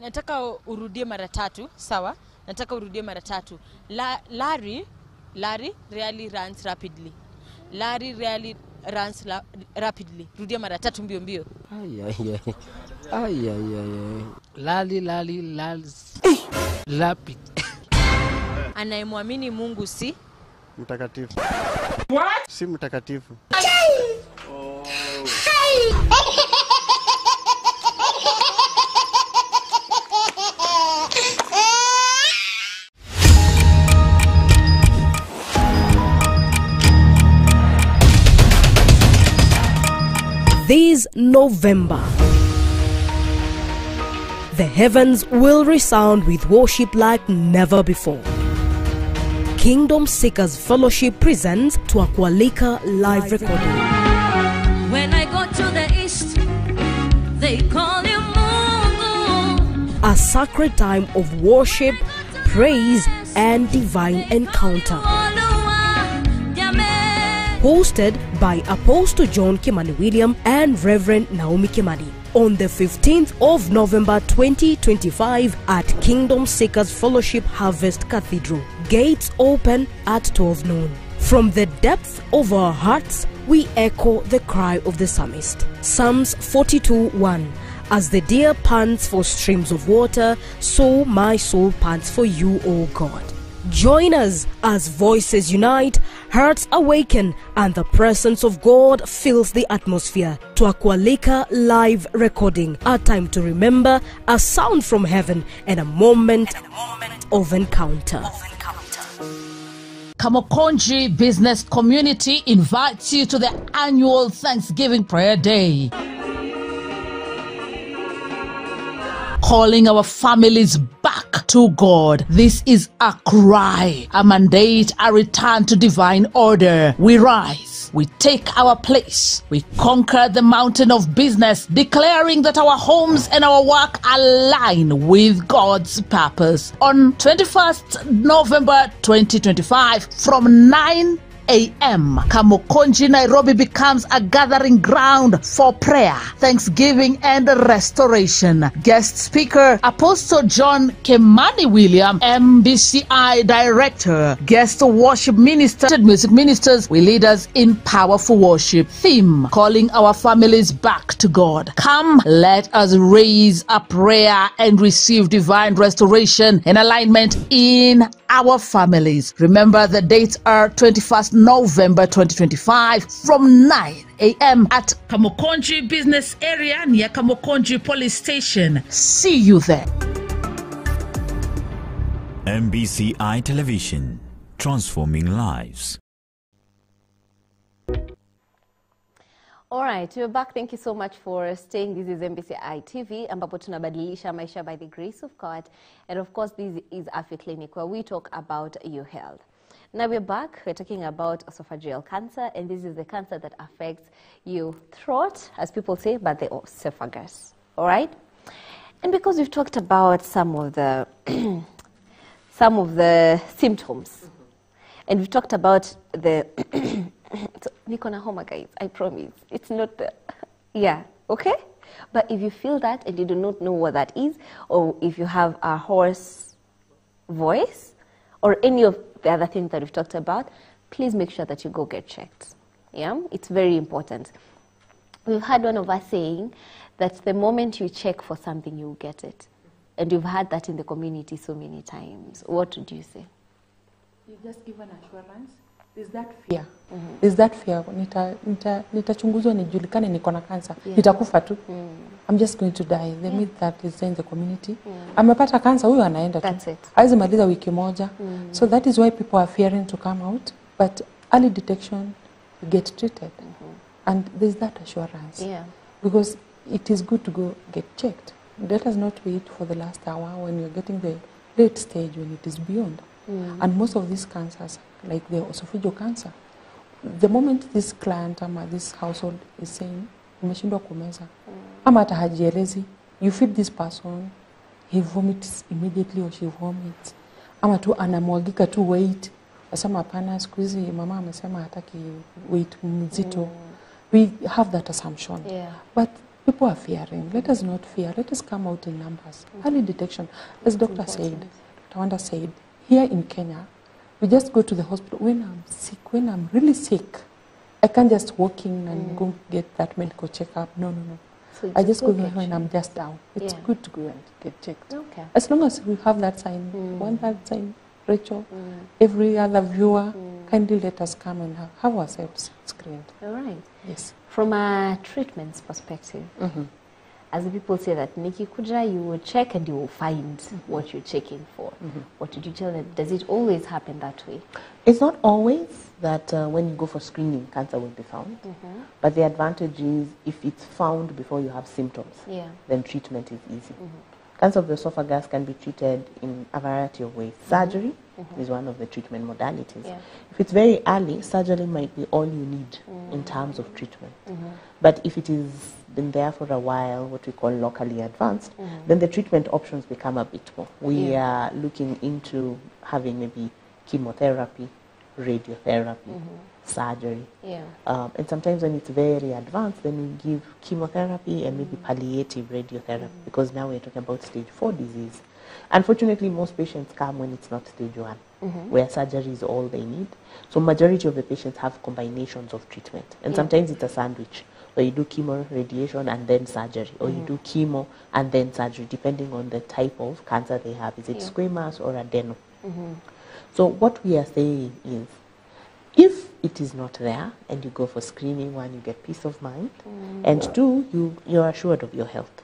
Nataka urudie mara tatu, sawa? Nataka urudie mara tatu. Larry really runs rapidly. Larry really runs rapidly. Rudia mara tatu mbio mbio. Larry rapid. Anayemwamini Mungu si mtakatifu. What? Si mtakatifu. This November, the heavens will resound with worship like never before. Kingdom Seekers Fellowship presents Twakwalika live recording. When I go to the east, they call you Mungu. A sacred time of worship, praise, and divine encounter. Hosted by Apostle John Kimani William and Reverend Naomi Kimani. On the 15th of November 2025 at Kingdom Seekers Fellowship Harvest Cathedral. Gates open at 12 noon. From the depth of our hearts, we echo the cry of the psalmist. Psalms 42:1. As the deer pants for streams of water, so my soul pants for you, O God. Join us as voices unite, hearts awaken, and the presence of God fills the atmosphere. Twakwalika live recording, a time to remember, a sound from heaven, and a moment of encounter. Kamukonji Business Community invites you to the annual Thanksgiving Prayer Day. Calling our families back to God. This is a cry, a mandate, a return to divine order. We rise, we take our place, we conquer the mountain of business, declaring that our homes and our work align with God's purpose. On 21st November 2025 from 9 a.m. Kamukonji, Nairobi becomes a gathering ground for prayer, thanksgiving, and restoration. Guest speaker, Apostle John Kimani William, MBCI Director. Guest worship minister, music ministers, we lead us in powerful worship. Theme, calling our families back to God. Come, let us raise a prayer and receive divine restoration and alignment in our families. Remember, the dates are 21st November 2025 from 9 a.m. at Kamukonji Business Area near Kamukonji Police Station. See you there. MBCI Television, transforming lives. All right, we're back. Thank you so much for staying. This is MBCI TV, ambapo tunabadilisha maisha by the grace of God. And of course, this is Afya Clinic, where we talk about your health. Now we're back. We're talking about esophageal cancer, and this is the cancer that affects your throat, as people say, but the esophagus. All right? And because we've talked about some of the symptoms, and we've talked about the Niko na homa, guys, I promise. It's not the, yeah, okay? But if you feel that and you do not know what that is, or if you have a hoarse voice, or any of the other things that we've talked about, please make sure that you go get checked. Yeah? It's very important. We've had one of us saying that the moment you check for something, you'll get it. And you've had that in the community so many times. What would you say? You just give an assurance. There's that fear. There's that fear. Nitachunguzwa nijulikane niko na cancer. Nitakufa tu. I'm just going to die. The myth that is in the community. Amepata cancer, huyo anaenda tu. That's it. Haizi maliza wiki moja. So that is why people are fearing to come out. But early detection, you get treated. And there's that assurance. Yeah. Because it is good to go get checked. Let us not wait for the last hour when you're getting the late stage when it is beyond. And most of these cancers, like the esophageal cancer, the moment this client or this household is saying, umeshindwa kumeza, ama hata hajielezi, you feed this person, he vomits immediately or she vomits, ama tu anamwagika tu weight, asema hapana, siku hizi mama amesema hataki weight mzito. We have that assumption. But people are fearing. Let us not fear. Let us come out in numbers. Early detection, as Dr. Wanda said, here in Kenya, we just go to the hospital when I'm sick, when I'm really sick. I can't just walk in and go get that medical checkup. No. So I just go there when I'm just down. It's good to go and get checked. Okay. As long as we have that sign, one that sign, Rachel, every other viewer, kindly let us come and have ourselves screened. All right. Yes. From a treatment's perspective, as the people say that Nikki Kuja, you will check and you will find what you're checking for. What did you tell them? Does it always happen that way? It's not always that when you go for screening, cancer will be found. But the advantage is if it's found before you have symptoms, then treatment is easy. Cancer of the esophagus can be treated in a variety of ways. Surgery is one of the treatment modalities. If it's very early, surgery might be all you need in terms of treatment. But if it is been there for a while, what we call locally advanced, then the treatment options become a bit more. We are looking into having maybe chemotherapy, radiotherapy, surgery. And sometimes when it's very advanced, then we give chemotherapy and maybe palliative radiotherapy, because now we're talking about stage 4 disease. Unfortunately, most patients come when it's not stage 1, where surgery is all they need. So majority of the patients have combinations of treatment. And sometimes it's a sandwich, where you do chemo, radiation, and then surgery. Or you do chemo and then surgery, depending on the type of cancer they have. Is it squamous or adeno? So what we are saying is, if it is not there and you go for screening, 1, you get peace of mind, and 2, you're assured of your health.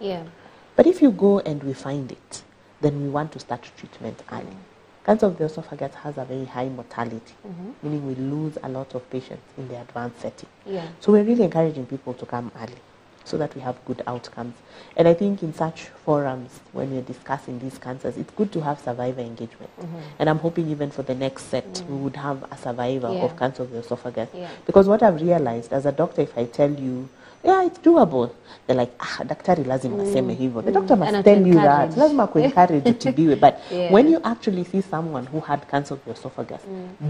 But if you go and we find it, then we want to start treatment early. Cancer of the esophagus has a very high mortality, meaning we lose a lot of patients in the advanced setting. So we're really encouraging people to come early so that we have good outcomes. And I think in such forums, when we're discussing these cancers, it's good to have survivor engagement. And I'm hoping even for the next set, we would have a survivor of cancer of the esophagus. Because what I've realized as a doctor, if I tell you, yeah, it's doable, they're like, daktari lazima aseme hivyo. The doctor must tell you that. Lazima kuencourage utibiwe. But when you actually see someone who had cancer of the esophagus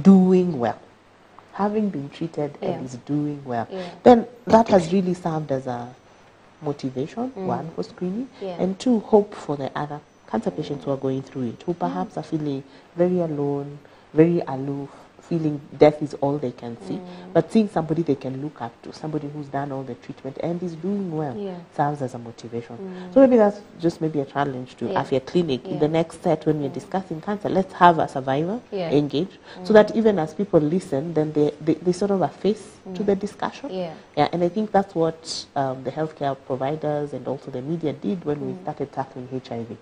doing well, having been treated and is doing well, then that has really served as a motivation, 1, for screening, and 2, hope for the other cancer patients who are going through it, who perhaps are feeling very alone, very aloof, feeling death is all they can see, but seeing somebody they can look up to, somebody who's done all the treatment and is doing well, serves as a motivation. So maybe that's just maybe a challenge to Afya Clinic. In the next set, when we're discussing cancer, let's have a survivor engage, so that even as people listen, then they sort of a face to the discussion. And I think that's what the healthcare providers and also the media did when we started tackling HIV.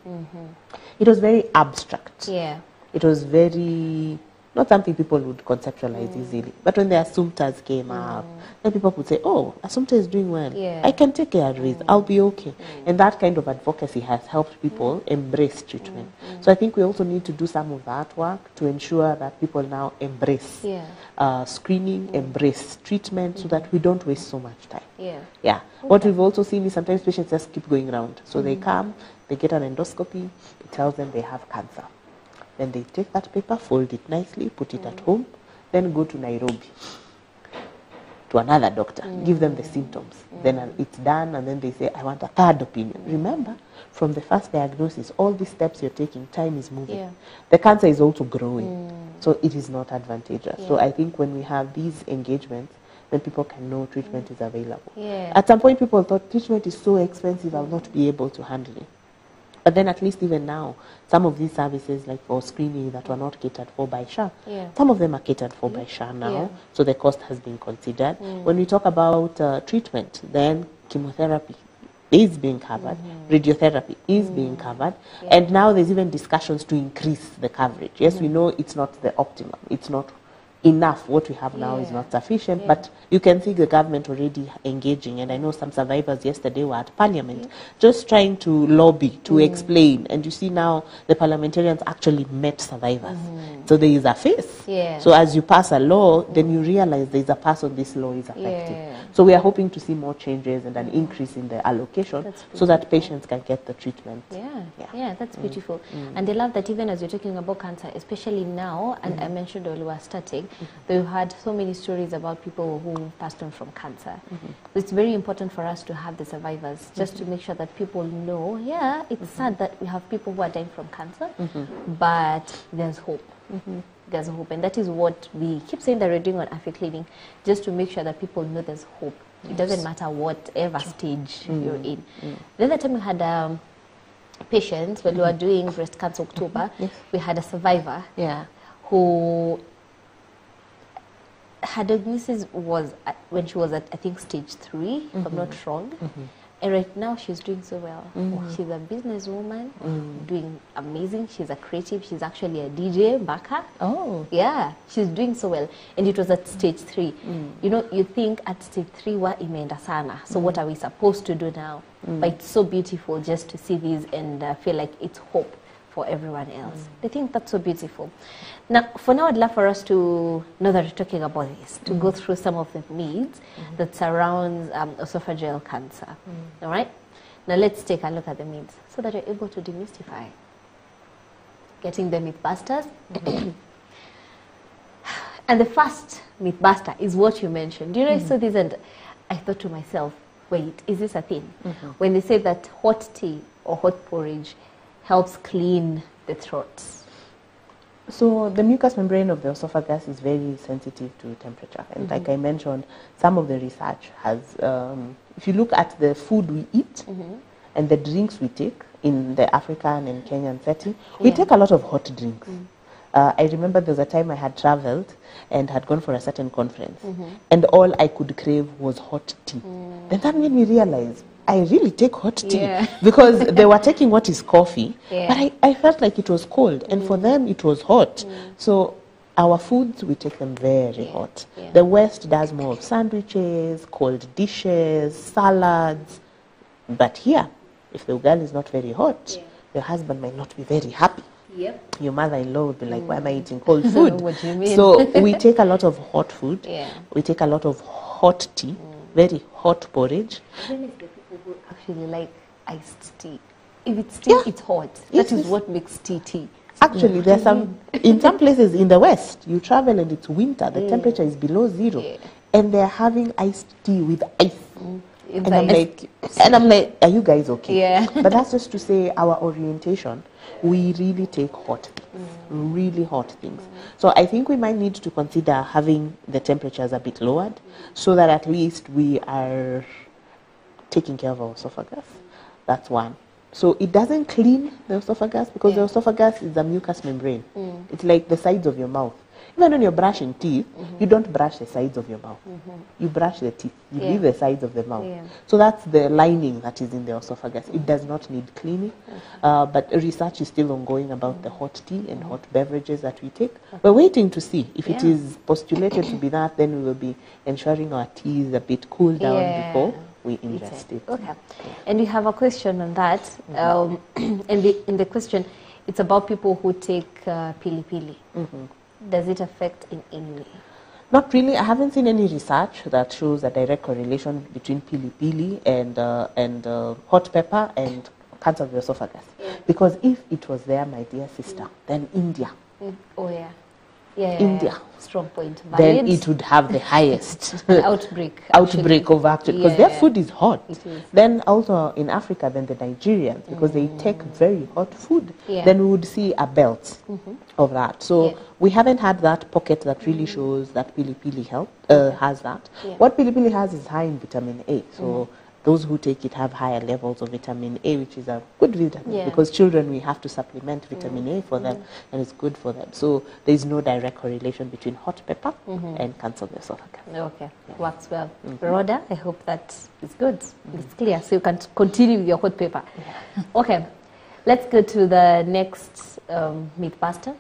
It was very abstract. It was very not something people would conceptualize easily. But when the Assumptas came up, then people would say, oh, Assumpta is doing well. I can take care of it. I'll be okay. And that kind of advocacy has helped people embrace treatment. So I think we also need to do some of that work to ensure that people now embrace screening, embrace treatment, so that we don't waste so much time. What we've also seen is sometimes patients just keep going around. So they come, they get an endoscopy, it tells them they have cancer. Then they take that paper, fold it nicely, put it at home, then go to Nairobi to another doctor, give them the symptoms. Then it's done, and then they say, I want a third opinion. Remember, from the first diagnosis, all these steps you're taking, time is moving. The cancer is also growing, so it is not advantageous. So I think when we have these engagements, then people can know treatment is available. At some point, people thought treatment is so expensive, I'll not be able to handle it. But then at least even now, some of these services, like for screening that were not catered for by SHA, some of them are catered for by SHA now, so the cost has been considered. When we talk about treatment, then chemotherapy is being covered, radiotherapy is being covered, and now there's even discussions to increase the coverage. Yes, we know it's not the optimum, it's not enough. What we have now is not sufficient, but you can see the government already engaging, and I know some survivors yesterday were at Parliament just trying to lobby, to explain, and you see now the parliamentarians actually met survivors. So there is a face. So as you pass a law, then you realize there is a person this law is affecting. So we are hoping to see more changes and an increase in the allocation so that patients can get the treatment. That's beautiful. And I love that even as you're talking about cancer, especially now, and I mentioned while we were starting, we've had so many stories about people who passed on from cancer. It's very important for us to have the survivors, just to make sure that people know, it's sad that we have people who are dying from cancer, but there's hope. There's hope, and that is what we keep saying that we're doing on Afya Clinic, just to make sure that people know there's hope. It doesn't matter whatever stage you're in. The other time we had patients, when we were doing Breast Cancer October, we had a survivor who her diagnosis was when she was at, I think, stage 3, if I'm not wrong. And right now she's doing so well. She's a businesswoman, doing amazing. She's a creative. She's actually a DJ, Baka. Yeah, she's doing so well. And it was at stage 3. You know, you think at stage 3, wa imeenda sana. So what are we supposed to do now? But it's so beautiful just to see these and feel like it's hope for everyone else. I think that's so beautiful. Now, for now, I'd love for us to, now that we're talking about this, to go through some of the myths that surround esophageal cancer. All right? Now, let's take a look at the myths so that you're able to demystify. Getting the mythbusters. And the first mythbuster is what you mentioned. You know, I saw this and I thought to myself, wait, is this a thing? When they say that hot tea or hot porridge helps clean the throats. So the mucous membrane of the esophagus is very sensitive to temperature. And like I mentioned, some of the research has, if you look at the food we eat and the drinks we take in the African and Kenyan setting, we take a lot of hot drinks. I remember there was a time I had traveled and had gone for a certain conference, and all I could crave was hot tea. Then that made me realize, I really take hot tea because they were taking what is coffee, but I felt like it was cold, and for them it was hot. So our foods, we take them very hot. The West does more of sandwiches, cold dishes, salads, but here, if the ugali is not very hot, your husband might not be very happy. Your mother-in-law would be like, why am I eating cold food? What do you mean? So we take a lot of hot food, we take a lot of hot tea, very hot porridge. Even if the people who actually like iced tea, if it's tea, it's hot. That is what makes tea. Actually, there's some, in some places in the West, you travel and it's winter, the temperature is below 0, and they're having iced tea with ice. And I'm like, are you guys okay? But that's just to say our orientation, we really take hot things, really hot things. So I think we might need to consider having the temperatures a bit lowered so that at least we are taking care of our esophagus. That's one. So it doesn't clean the esophagus because the esophagus is a mucous membrane. It's like the sides of your mouth. Even when you're brushing teeth, you don't brush the sides of your mouth. You brush the teeth. You leave the sides of the mouth. So that's the lining that is in the esophagus. It does not need cleaning. But research is still ongoing about the hot tea and hot beverages that we take. We're waiting to see. If it is postulated to be that, then we will be ensuring our tea is a bit cooled down before we ingest it. Okay. And we have a question on that. In the question, it's about people who take pili-pili. Does it affect in any way? Not really. I haven't seen any research that shows a direct correlation between pili-pili and hot pepper and cancer of the esophagus. Because if it was there, my dear sister, then India. India. Strong point. Then it would have the highest outbreak of actually, because their food is hot. Then also in Africa, then the Nigerians, because they take very hot food, then we would see a belt of that. So we haven't had that pocket that really shows that pili-pili has that. What pili-pili has is high in vitamin A. So those who take it have higher levels of vitamin A, which is a good vitamin because children, we have to supplement vitamin A for them, and it's good for them. So there is no direct correlation between hot pepper and cancer of the esophagus. Okay, works well. Rhoda, I hope that is good. It's clear, so you can continue with your hot pepper. Okay, let's go to the next mythbuster.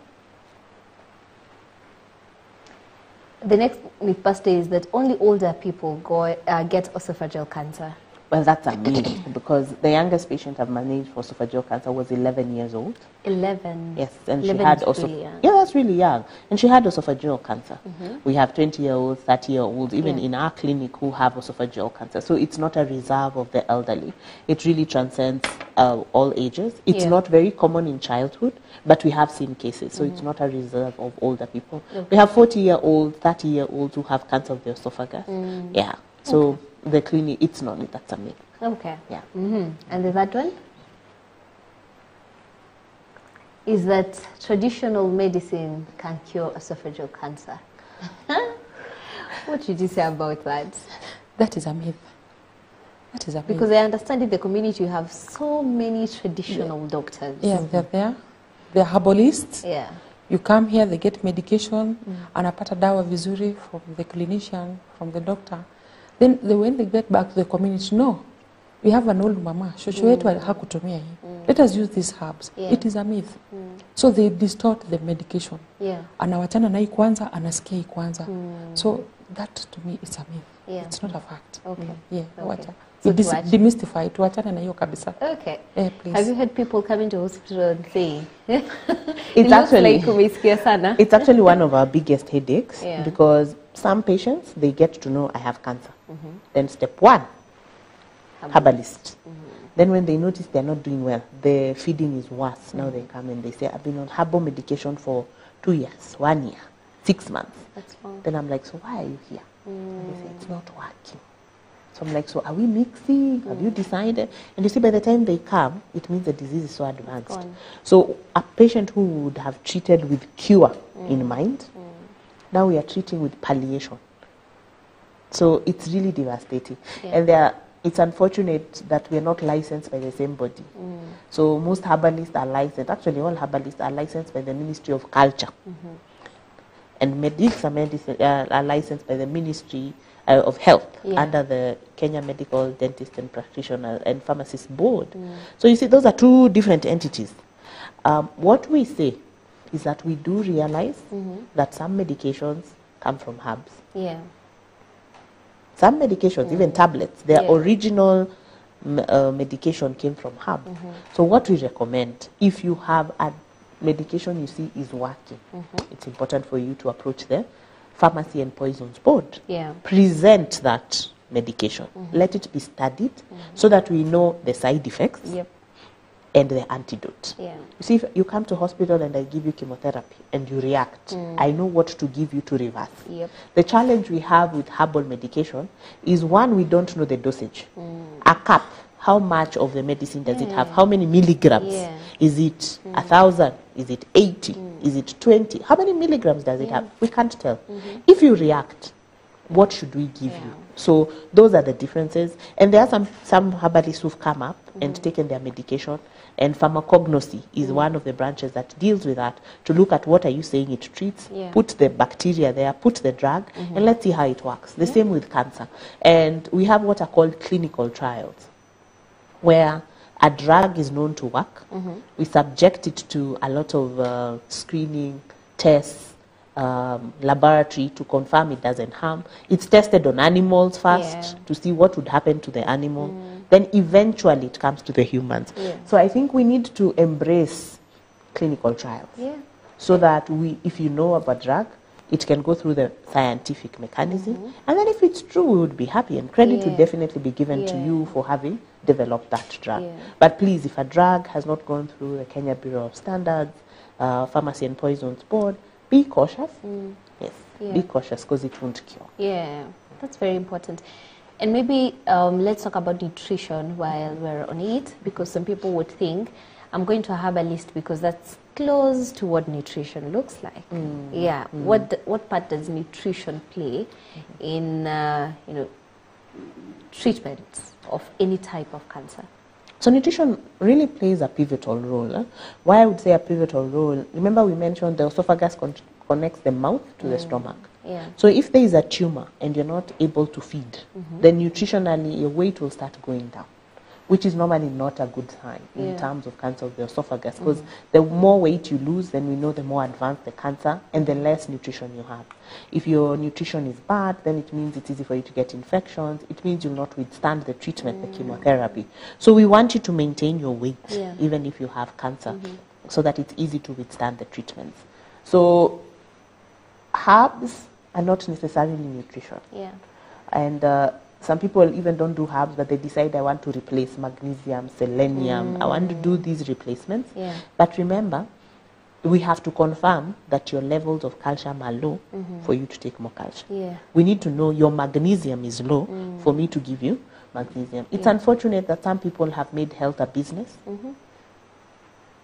The next mythbuster is that only older people get esophageal cancer. Well, that's a myth because the youngest patient I've managed for esophageal cancer was 11 years old. 11? Yes, and she had that's really young. And she had esophageal cancer. We have 20-year-olds, 30-year-olds, even in our clinic who have esophageal cancer. So it's not a reserve of the elderly. It really transcends all ages. It's not very common in childhood, but we have seen cases. So it's not a reserve of older people. We have 40-year-olds, 30-year-olds who have cancer of the esophagus. Yeah. So the clinic, it's not, that's a myth. Okay. Yeah. And the third one is that traditional medicine can cure esophageal cancer. What should you say about that? That is a myth. That is a myth. Because I understand in the community you have so many traditional doctors. Yeah, they're there. They're herbalists. Yeah. You come here, they get medication, anapata dawa vizuri from the clinician, from the doctor. Then when they get back to the community, no, we have an old mama, shosho yetu hakutumia hii. Let us use these herbs. It is a myth. So they distort the medication. Anawachana na hii kwanza, anasikia hii kwanza. So that to me is a myth. It's not a fact. Okay. Wacha. So demystify, tuachane na hiyo kabisa. Okay. Please. Have you had people come into hospital and say, it's actually, like it's actually one of our biggest headaches because some patients, they get to know I have cancer. Then step one, herbalist. Then when they notice they're not doing well, the feeding is worse. Now they come and they say, I've been on herbal medication for 2 years, 1 year, 6 months. That's long. Then I'm like, so why are you here? And they say, it's not working. So I'm like, so are we mixing? Have you decided? And you see, by the time they come, it means the disease is so advanced. So a patient who would have treated with cure in mind, now we are treating with palliation. So it's really devastating. And it's unfortunate that we are not licensed by the same body. So most herbalists are licensed. Actually, all herbalists are licensed by the Ministry of Culture. And medics are licensed by the Ministry of Health under the Kenya Medical Dentist and Practitioner and Pharmacist Board. So you see, those are two different entities. What we say is that we do realize that some medications come from herbs. Some medications, even tablets, their original medication came from herbs. So what we recommend, if you have a medication you see is working, it's important for you to approach the Pharmacy and Poisons Board. Present that medication. Let it be studied so that we know the side effects and the antidote. You see, if you come to hospital and I give you chemotherapy and you react, I know what to give you to reverse. The challenge we have with herbal medication is, one, we don't know the dosage. A cup, how much of the medicine does it have? How many milligrams? Is it 1,000? Is it 80? Is it 20? How many milligrams does it have? We can't tell. If you react, what should we give you? So those are the differences. And there are some herbalists who've come up and taken their medication, and pharmacognosy is one of the branches that deals with that, to look at what are you saying it treats, put the bacteria there, put the drug, and let's see how it works. The same with cancer. And we have what are called clinical trials, where a drug is known to work. We subject it to a lot of screening, tests, laboratory to confirm it doesn't harm. It's tested on animals first to see what would happen to the animal. Then eventually it comes to the humans. So I think we need to embrace clinical trials so that if you know about drug, it can go through the scientific mechanism. And then if it's true, we would be happy, and credit would definitely be given to you for having developed that drug. But please, if a drug has not gone through the Kenya Bureau of Standards, Pharmacy and Poisons Board, be cautious. Yes, be cautious, because it won't cure. Yeah, that's very important. And maybe let's talk about nutrition while we're on it, because some people would think, I'm going to have a list because that's close to what nutrition looks like. Yeah, what part does nutrition play in treatments of any type of cancer? So nutrition really plays a pivotal role. Why I would say a pivotal role, remember we mentioned the esophagus connects the mouth to the stomach. So if there is a tumor and you're not able to feed, then nutritionally your weight will start going down, which is normally not a good sign in terms of cancer of the esophagus, because the more weight you lose, then we know the more advanced the cancer and the less nutrition you have. If your nutrition is bad, then it means it's easy for you to get infections. It means you'll not withstand the treatment, the chemotherapy. So we want you to maintain your weight, even if you have cancer, so that it's easy to withstand the treatments. So herbs are not necessarily nutrition. And some people even don't do herbs, but they decide I want to replace magnesium, selenium. I want to do these replacements. But remember, we have to confirm that your levels of calcium are low for you to take more calcium. We need to know your magnesium is low for me to give you magnesium. It's unfortunate that some people have made health a business.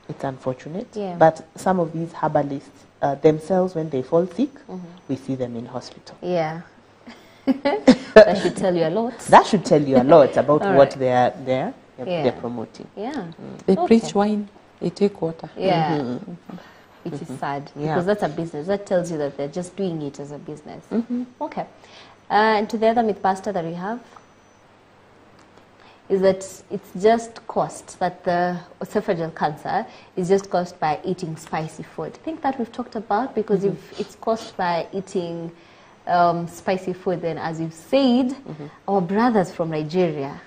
It's unfortunate. But some of these herbalists themselves, when they fall sick, we see them in hospital. That should tell you a lot. That should tell you a lot about what they're promoting. They preach wine, they take water. Which is sad, because that's a business. That tells you that they're just doing it as a business. Okay. And to the other myth buster that we have is that it's just caused, that the esophageal cancer is just caused by eating spicy food. I think that we've talked about, because if it's caused by eating spicy food, then as you've said, our brothers from Nigeria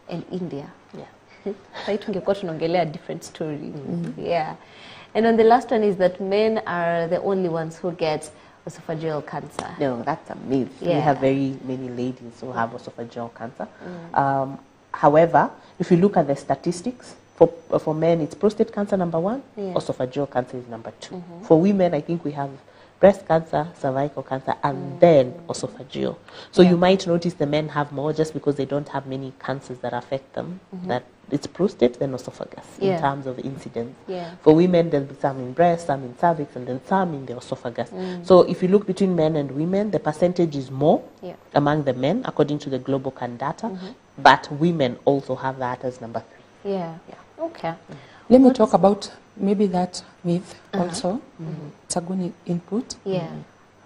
and India, a different story. And on the last one is that men are the only ones who get esophageal cancer. No, that's a myth. We have very many ladies who have esophageal cancer. However, if you look at the statistics, for men it's prostate cancer number 1, esophageal cancer is number 2. For women, I think we have breast cancer, cervical cancer, and then esophageal. So you might notice the men have more just because they don't have many cancers that affect them. That it's prostate, then esophagus in terms of incidence. For women, there'll be some in breast, some in cervix, and then some in the esophagus. So if you look between men and women, the percentage is more among the men, according to the Global Can data. But women also have that as number 3. Okay. Let me talk about maybe that myth also. It's a good input.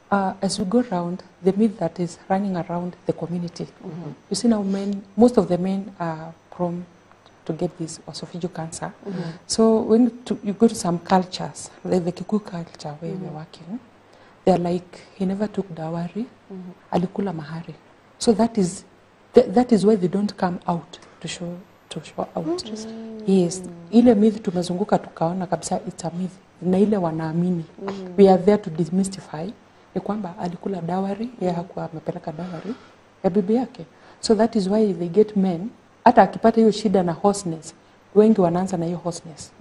As we go around, the myth that is running around the community. You see now, most of the men are prone to get this esophageal cancer. So when you go to some cultures, like the Kikuyu culture where we're working, they're like, he never took dowry, alikula mahari. So that is why they don't come out to show out. Yes, ile myth tumezunguka tukaona kabisa it's a myth. Na ile wanaamini. We are there to demystify ni kwamba alikula dowry, yeye hakuwa amepeleka dowry ya bibi yake. So that is why they get men, hata akipata hiyo shida na hoarseness, wengi wanaanza na hiyo hoarseness.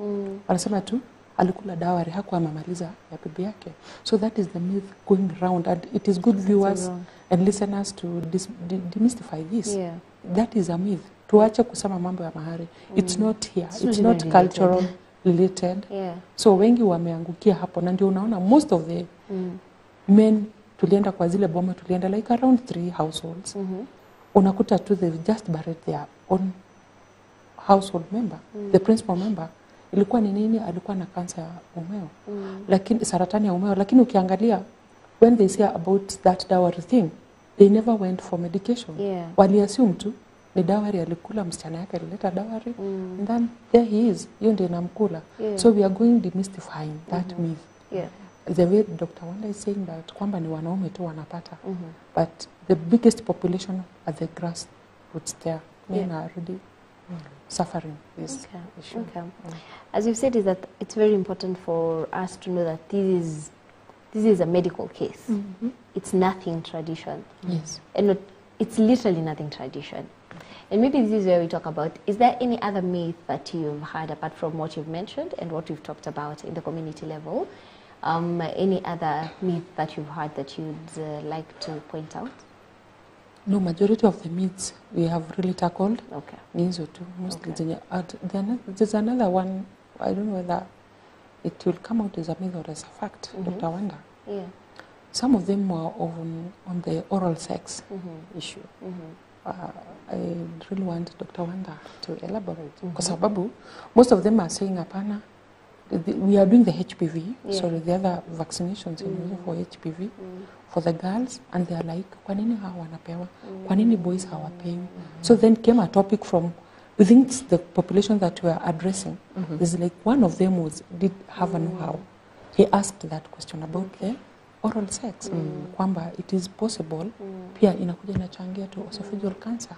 Wanasema tu alikula dowry, hakuwa amemaliza ya bibi yake. So that is the myth going around, and it is good viewers and listeners to demystify this. That is a myth. Tuache kusema mambo ya mahari. It's not here. It's not cultural related. So wengi wameangukia hapo, na ndio unaona most of the men tulienda kwa zile boma, tulienda like around 3 households. Unakuta tu they've just buried their own household member. The principal member ilikuwa ni nini? Alikuwa na kansa ya umeo. Lakini saratani ya umeo, lakini ukiangalia when they say about that dowry thing, they never went for medication. Wali assume tu ni dowry alikula, msichana yake alileta dowry, and then there he is, hiyo ndio inamkula. So we are going demystifying that myth. The way Dr. Wanda is saying that kwamba ni wanaume tu wanapata, but the biggest population at the grassroots there, men are already suffering this issue. As you've said, is that it's very important for us to know that this is a medical case. It's nothing tradition. Yes. And it's literally nothing tradition. And maybe this is where we talk about, is there any other myth that you've heard apart from what you've mentioned and what we've talked about in the community level? Any other myth that you've heard that you'd like to point out? No, majority of the myths we have really tackled. Okay. Nizo too, mostly. There's another one, I don't know whether it will come out as a myth or as a fact, Dr. Wanda. Yeah. Some of them were on the oral sex issue. I really want Dr. Wanda to elaborate. Kwa sababu, most of them are saying, apana, we are doing the HPV, sorry, the other vaccinations for HPV, for the girls, and they are like, kwa nini hawa wanapewa? Kwa nini boys hawapewi? So then came a topic from within the population that we are addressing. There's like one of them did have a know-how. He asked that question about the oral sex. Kwamba it is possible, pia inakuja inachangia to esophageal cancer.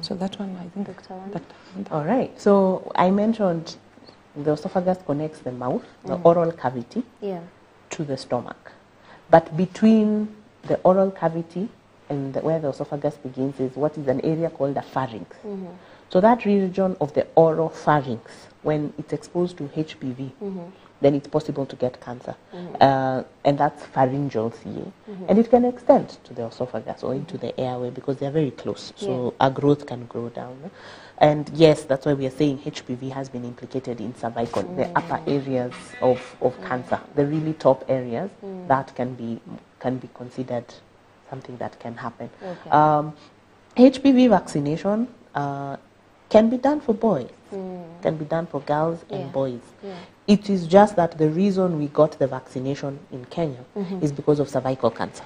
So that one, I think, Dr. Wanda. All right. So I mentioned the esophagus connects the mouth, the oral cavity, to the stomach. But between the oral cavity and where the esophagus begins is what is an area called the pharynx. So that region of the oral pharynx, when it's exposed to HPV, then it's possible to get cancer. And that's pharyngeal CA. And it can extend to the esophagus or into the airway because they're very close. So our growth can grow down. And yes, that's why we are saying HPV has been implicated in cervical, the upper areas of cancer, the really top areas that can be considered something that can happen. HPV vaccination can be done for boys, can be done for girls and boys. It is just that the reason we got the vaccination in Kenya is because of cervical cancer.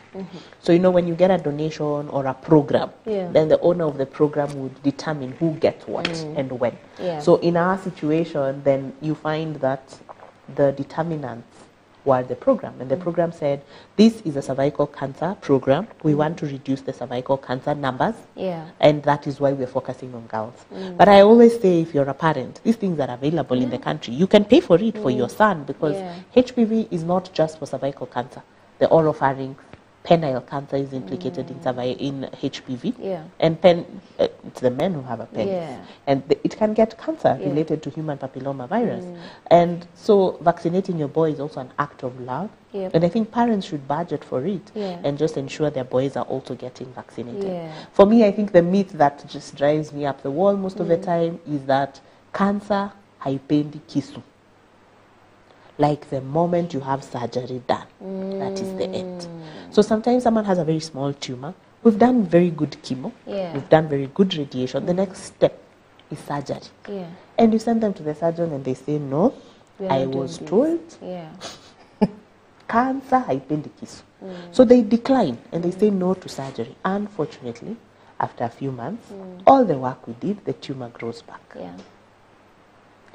So, you know, when you get a donation or a program, then the owner of the program would determine who gets what and when. So in our situation, then you find that the determinants were the program. And the program said, this is a cervical cancer program. We want to reduce the cervical cancer numbers. And that is why we're focusing on girls. But I always say, if you're a parent, these things are available in the country. You can pay for it for your son because HPV is not just for cervical cancer. The oropharynx, penile cancer is implicated in HPV. And it's the men who have a penis. And it can get cancer related to human papilloma virus. And so vaccinating your boy is also an act of love. And I think parents should budget for it and just ensure their boys are also getting vaccinated. For me, I think the myth that just drives me up the wall most of the time is that cancer haipendi kisu. Like the moment you have surgery done, that is the end. So sometimes someone has a very small tumor. We've done very good chemo. We've done very good radiation. The next step is surgery. And you send them to the surgeon and they say, no, I was told cancer haipendi kisu. So they decline and they say no to surgery. Unfortunately, after a few months, all the work we did, the tumor grows back.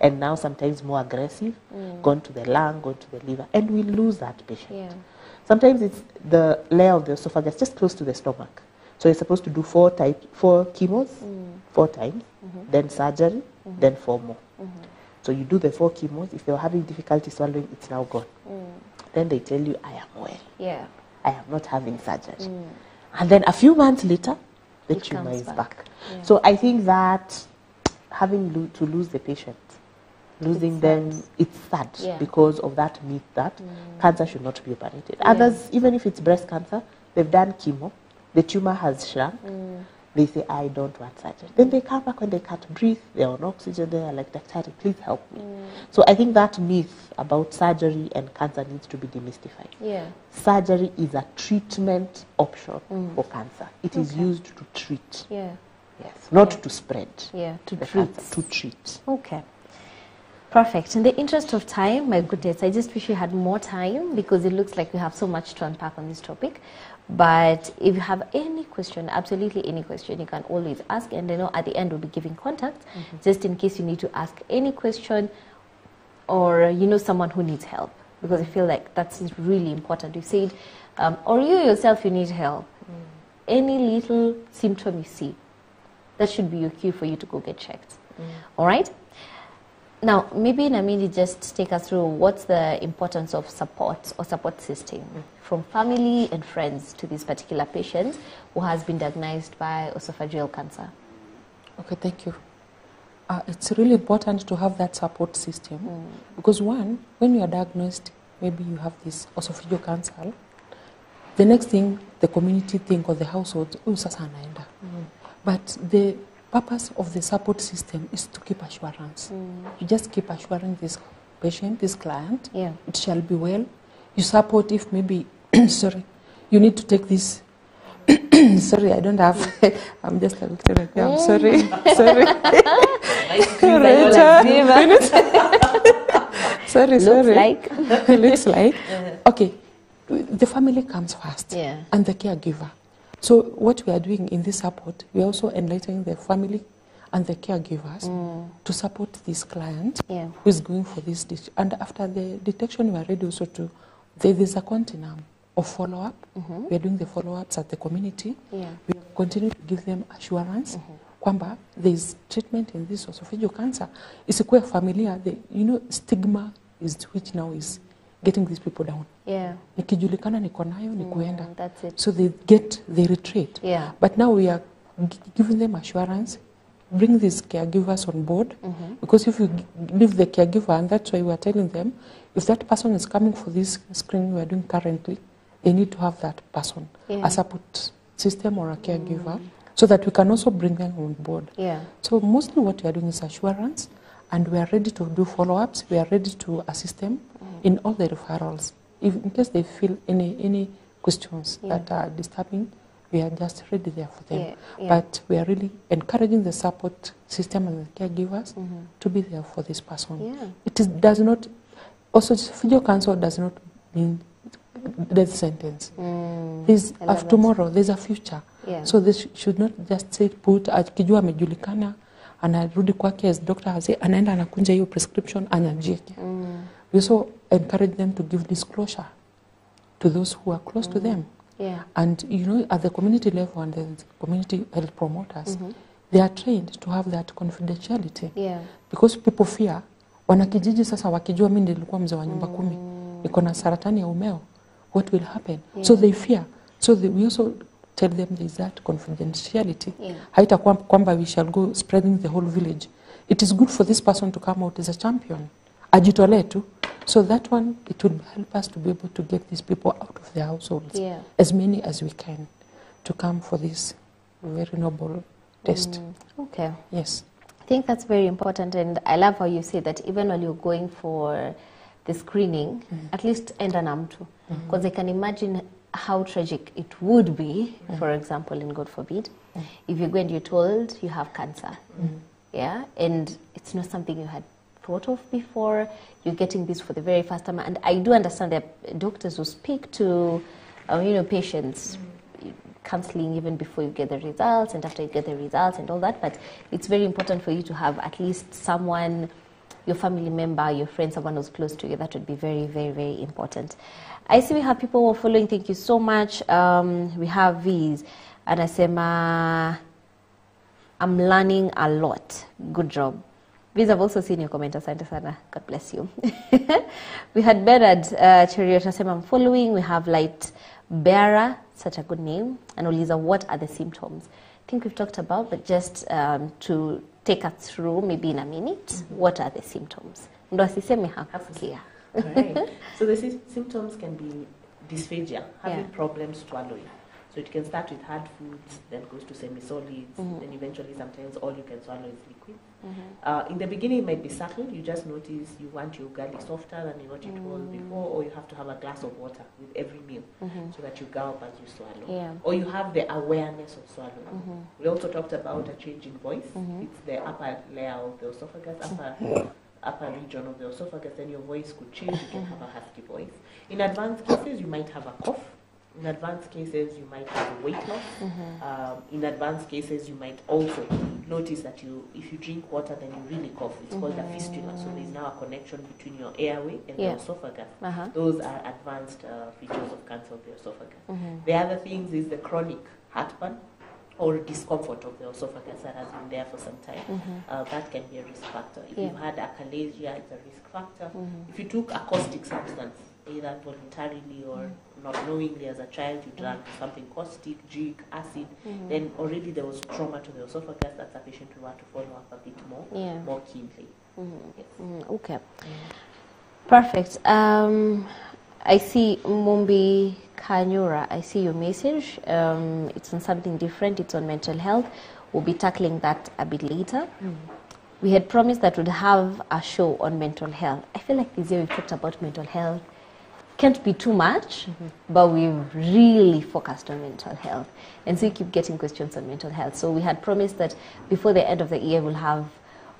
And now sometimes more aggressive, gone to the lung, gone to the liver, and we lose that patient. Sometimes it's the layer of the esophagus just close to the stomach. So you're supposed to do 4 chemos, 4 times, then surgery, then 4 more. So you do the 4 chemos. If you're having difficulty swallowing, it's now gone. Then they tell you, I am well. I am not having surgery. And then a few months later, the tumor is back. So I think that having to lose the patient, losing them, it's sad because of that myth that cancer should not be operated. Others, even if it's breast cancer, they've done chemo, the tumor has shrunk, They say, I don't want surgery. Then they come back when they can't breathe, they're on oxygen, they're like, Daktari, please help me. So I think that myth about surgery and cancer needs to be demystified. Yeah. Surgery is a treatment option for cancer. It is used to treat. Yeah. Yes, not to spread. Yeah, to the treat. cancer, to treat. Okay. Perfect. In the interest of time, my goodness, I just wish we had more time because it looks like we have so much to unpack on this topic. But if you have any question, absolutely any question, you can always ask. And I know at the end we'll be giving contact just in case you need to ask any question or you know someone who needs help. Because I feel like that's really important. You said, or you yourself, you need help. Any little symptom you see, that should be your cue for you to go get checked. All right? Now, maybe Namini just take us through what's the importance of support or support system from family and friends to this particular patient who has been diagnosed by esophageal cancer. Okay, thank you. It's really important to have that support system because one, when you are diagnosed, maybe you have this esophageal cancer, the next thing the community think or the household, sasa anaenda. But the purpose of the support system is to keep assurance. You just keep assuring this patient, this client, it shall be well. You support if maybe, sorry, you need to take this. Sorry, I don't have, I'm just a Victorian. I'm sorry. Sorry. Sorry. Looks like. Looks like. Okay, the family comes first and the caregiver. So what we are doing in this support, we are also enlightening the family and the caregivers to support this client who is going for this dish. And after the detection, we are ready also to, there's a continuum of follow-up. We are doing the follow-ups at the community. We continue to give them assurance kwamba there is treatment in this esophageal cancer. It's a familiar, you know, stigma is which now is getting these people down. Nikijulikana niko nayo ni kuenda. That's it. So they retreat. But now we are giving them assurance, bring these caregivers on board, because if you leave the caregiver, and that's why we are telling them, if that person is coming for this screening we are doing currently, they need to have that person, a support system or a caregiver, so that we can also bring them on board. So mostly what we are doing is assurance, and we are ready to do follow-ups, we are ready to assist them in all the referrals. If in case they feel any questions that are disturbing, we are just ready there for them. But we are really encouraging the support system and the caregivers to be there for this person. It does not, also esophageal cancer does not mean death sentence. After tomorrow, there's a future. So this should not just say put akijua amejulikana anarudi kwake as doctor has said anaenda anakunja hiyo prescription anajieke. We also encourage them to give disclosure to those who are close to them. And you know, at the community level and the community health promoters, they are trained to have that confidentiality. Because people fear, wanakijiji sasa wakijua mimi nilikuwa mzee wa nyumba 10, niko na saratani ya umeo, what will happen? So they fear. So we also tell them there is that confidentiality. Haitakuwa kwamba we shall go spreading the whole village. It is good for this person to come out as a champion. Ajitolee tu. So that one, it will help us to be able to get these people out of their households, as many as we can, to come for this very noble test. Okay. Yes. I think that's very important, and I love how you say that even while you're going for the screening, at least enda na mtu. Because I can imagine how tragic it would be, for example, and God forbid, if you go and you're told you have cancer, and it's not something you had thought of before, you're getting this for the very first time. And I do understand that doctors who speak to patients, counseling even before you get the results and after you get the results and all that, but it's very important for you to have at least someone, your family member, your friend, someone who's close to you. That would be very, very, very important. I see we have people who are following. Thank you so much. We have these. Anasema, I'm learning a lot. Good job. These I've also seen your comment. Asante sana. God bless you. We had Berad Cheriot Asema, I'm following. We have Light Bearer, such a good name. And Oliza, what are the symptoms? I think we've talked about, but just to take us through, maybe in a minute, what are the symptoms? Ndo asiseme hakusikia. Right. So the symptoms can be dysphagia, having problems swallowing. So So it can start with hard foods, then goes to semi-solids, then eventually sometimes all you can swallow is liquid. In the beginning, it might be subtle. You just notice you want your garlic softer than what it was before, or you have to have a glass of water with every meal so that you gulp as you swallow. Or you have the awareness of swallowing. We also talked about a change in voice. It's the upper layer of the esophagus, upper region of the esophagus, then your voice could change. You can have a husky voice. In advanced cases, you might have a cough. In advanced cases, you might have a weight loss. In advanced cases, you might also notice that if you drink water, then you really cough. It's called a fistula. So there's now a connection between your airway and the esophagus. Those are advanced features of cancer of the esophagus. The other things is the chronic heartburn or discomfort of the esophagus that has been there for some time. That can be a risk factor. If you've had achalasia, it's a risk factor. If you took a caustic substance, either voluntarily or not knowingly as a child, you drank something caustic, jig, acid, then already there was trauma to the esophagus. That's a patient we want to follow up a bit more keenly. Okay. Perfect. I see Mumbi Kanyura, I see your message. It's on something different. It's on mental health. We'll be tackling that a bit later. We had promised that we'd have a show on mental health. I feel like this year we've talked about mental health. Can't be too much, but we've really focused on mental health. And so you keep getting questions on mental health. So we had promised that before the end of the year, we'll have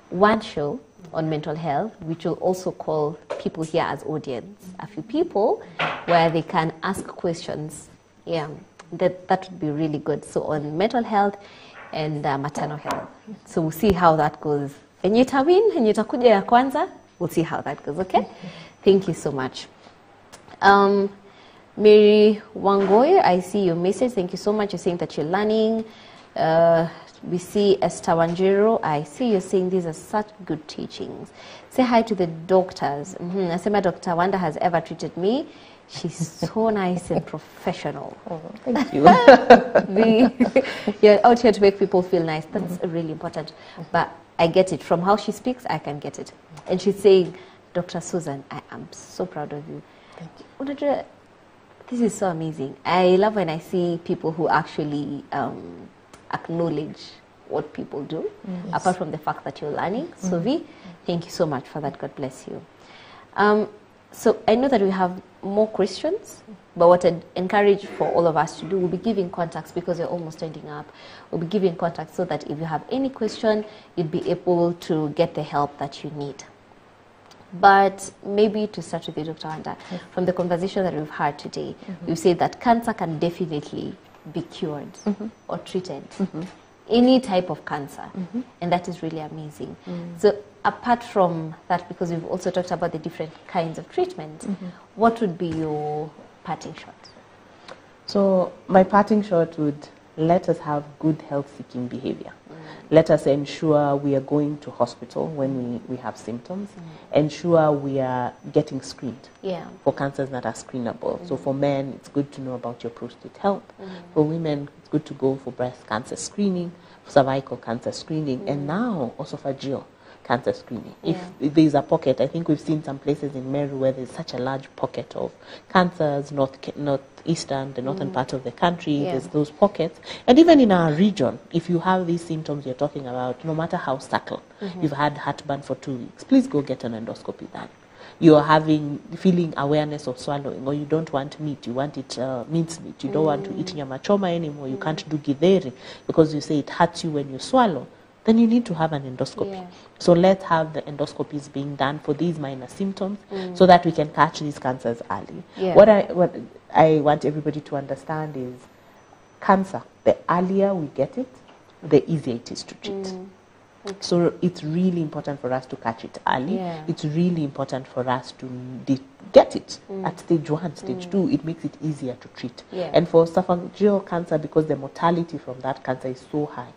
one show on mental health, which will also call people here as audience, a few people, where they can ask questions. Yeah, that would be really good. So on mental health and maternal health. So we'll see how that goes. And itakuja ya kwanza, we'll see how that goes, okay? Thank you so much. Mary Wangoy, I see your message. Thank you so much. You're saying that you're learning. We see Esther Wanjiro. I see you're saying these are such good teachings. Say hi to the doctors. Nasema Dr. Wanda has ever treated me. She's so nice and professional. Thank you. You're out here to make people feel nice. That's really important. But I get it. From how she speaks, I can get it. And she's saying, Dr. Susan, I am so proud of you. Thank you. This is so amazing. I love when I see people who actually acknowledge what people do, apart from the fact that you're learning. So V, thank you so much for that. God bless you. So I know that we have more questions, but what I'd encourage for all of us to do, we'll be giving contacts because we're almost ending up. We'll be giving contacts so that if you have any question, you'd be able to get the help that you need. But maybe to start with you, Dr. Wanda, from the conversation that we've had today, you said that cancer can definitely be cured or treated. Any type of cancer. And that is really amazing. So apart from that, because we've also talked about the different kinds of treatment, what would be your parting shot? So my parting shot would let us have good health-seeking behavior. Let us ensure we are going to hospital when we have symptoms. Ensure we are getting screened for cancers that are screenable. So for men, it's good to know about your prostate health. For women, it's good to go for breast cancer screening, cervical cancer screening, and now esophageal cancer screening. If there's a pocket, I think we've seen some places in Meru where there's such a large pocket of cancers, northeastern, the northern part of the country, there's those pockets. And even in our region, if you have these symptoms you're talking about, no matter how subtle, you've had heartburn for 2 weeks, please go get an endoscopy done. You're feeling awareness of swallowing, or you don't want meat, you want it minced meat, you don't want to eat nyama choma anymore, you can't do githeri because you say it hurts you when you swallow, then you need to have an endoscopy. So let's have the endoscopies being done for these minor symptoms so that we can catch these cancers early. What I want everybody to understand is cancer, the earlier we get it, the easier it is to treat. So it's really important for us to catch it early. It's really important for us to get it at stage 1, stage 2. It makes it easier to treat. And for esophageal cancer, because the mortality from that cancer is so high,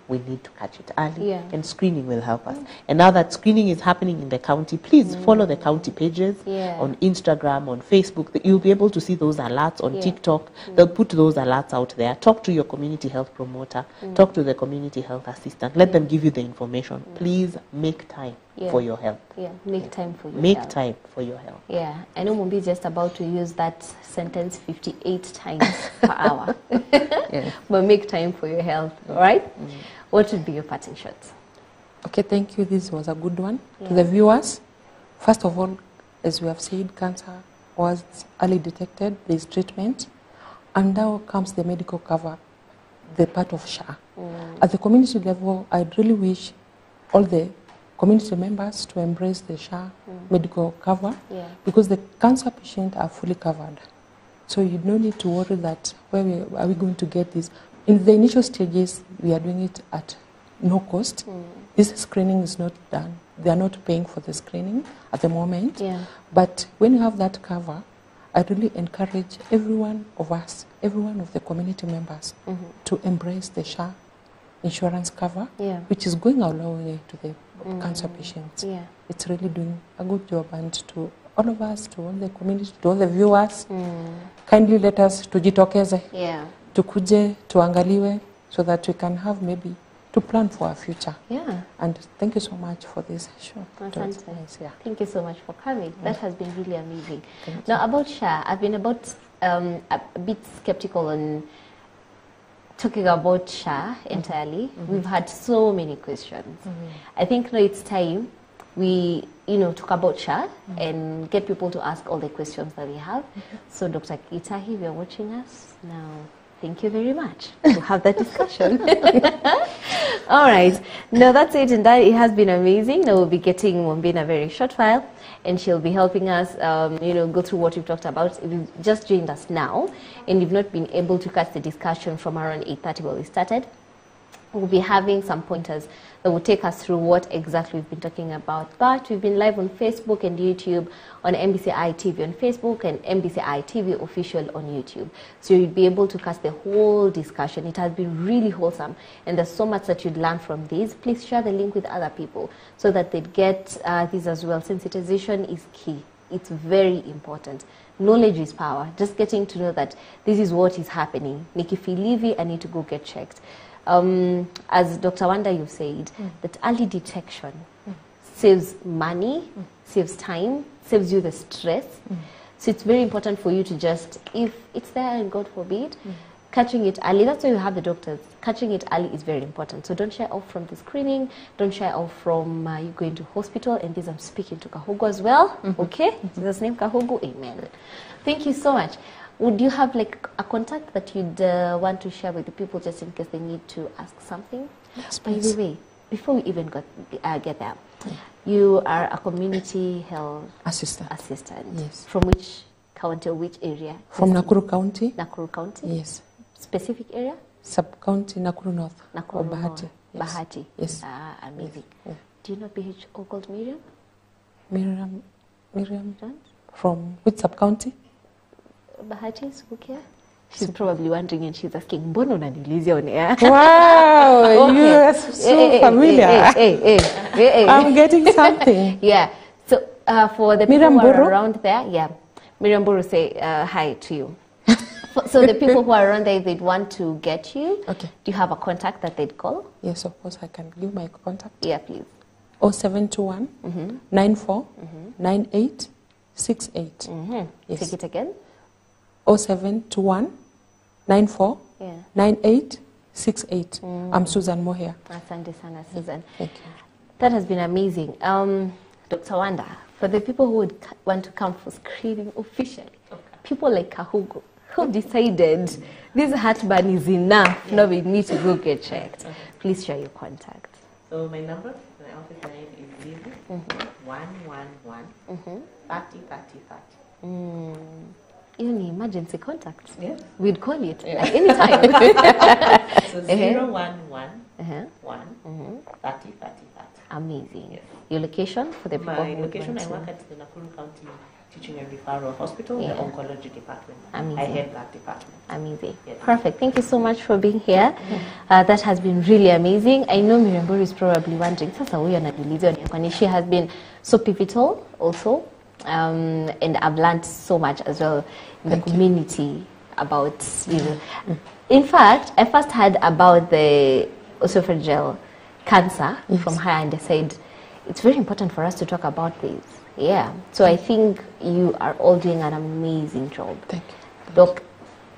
we need to catch it early. And screening will help us. And now that screening is happening in the county, please follow the county pages on Instagram, on Facebook. You'll be able to see those alerts on TikTok. They'll put those alerts out there. Talk to your community health promoter. Talk to the community health assistant. Let them give you the information. Please make time for your health. Yeah, make time for your Make health. time for your health. Yeah, I know Mumbi is just about to use that sentence 58 times per hour. Yes. But make time for your health, all right? What would be your parting shots? Okay, thank you. This was a good one. To the viewers, first of all, as we have said, cancer was early detected, there is treatment, and now comes the medical cover, the part of SHA. At the community level, I'd really wish all the community members to embrace the SHA medical cover because the cancer patients are fully covered. So you don't need to worry that where are we going to get this. In the initial stages, we are doing it at no cost. This screening is not done. They are not paying for the screening at the moment. But when you have that cover, I really encourage every one of us, every one of the community members to embrace the SHA insurance cover, which is going a long way to the cancer patients. It's really doing a good job, and to all of us, to all the community, to all the viewers, kindly let us tujitokeze, tukuje, tuangaliwe, so that we can have maybe to plan for our future. And thank you so much for this show. Thank you so much for coming. That has been really amazing. Now about SHA, I've been a bit skeptical on talking about SHA entirely. We've had so many questions. I think now it's time we talk about SHA and get people to ask all the questions that we have. So Dr. Kitahi, if you're watching us now, thank you very much. We'll have that discussion. All right. No, that's it. And it has been amazing. Now we'll be getting Mwambi in a very short while, and she'll be helping us, go through what we've talked about. If you've just joined us now, and you've not been able to catch the discussion from around 8:30 where we started, we'll be having some pointers that will take us through what exactly we've been talking about. But we've been live on Facebook and YouTube, on MBCI TV on Facebook and MBCI TV official on YouTube. So you'll be able to catch the whole discussion. It has been really wholesome, and there's so much that you'd learn from this. Please share the link with other people so that they'd get this as well. Sensitization is key. It's very important. Knowledge is power. Just getting to know that this is what is happening. Nikifilivi, I need to go get checked. As Dr. Wanda, you've said, that early detection saves money, saves time, saves you the stress. So it's very important for you to just, if it's there and God forbid, catching it early. That's why you have the doctors. Catching it early is very important. So don't shy off from the screening. Don't shy off from you going to hospital. And this I'm speaking to Kahugu as well. Okay? In Jesus' name, Kahugu. Amen. Thank you so much. Would you have like a contact that you'd want to share with the people just in case they need to ask something? Yes, by the way, before we even get there, you are a community health assistant. Yes. From which county or which area? From Nakuru County. Nakuru County? Yes. Specific area? Sub-county Nakuru North. Nakuru or Bahati. North. Bahati. Yes. Ah, amazing. Yes. Do you know BHO called Miriam? Miriam Jones? From which sub-county? Bahati, Subukia? She's probably wondering and she's asking, Mbono unaniulizia on air? Wow, okay. You are so familiar. I'm getting something. Yeah. So for the people who are around there, Miriam Buru say hi to you. So the people who are around there, they'd want to get you. Okay. Do you have a contact that they'd call? Yes, of course, I can give my contact. Yeah, please. 0721 94 98 68. Yes. Take it again. 0721 94 98 68. I'm Susan Muhia. Asante sana, Susan. Thank you. That has been amazing. Dr. Wanda, for the people who would want to come for screening officially, people like Kahugu, who decided this heartburn is enough, now we need to go get checked. Please share your contact. So my number, my office line is 111 30 30 30. Even emergency contacts. Yes. We'd call it like anytime. So 011 1 30 30 30. Amazing. Yes. Your location for the people My who location, want I work at the Nakuru County Teaching and Referral Hospital, the Oncology Department. Amazing. I head that department. Amazing. Yes. Perfect. Thank you so much for being here. That has been really amazing. I know Miriam Buru is probably wondering, she has been so pivotal also. And I've learned so much as well in the community about, In fact, I first heard about the esophageal cancer from her, and I said, it's very important for us to talk about this. Yeah. So I think you are all doing an amazing job. Thank you. Doc,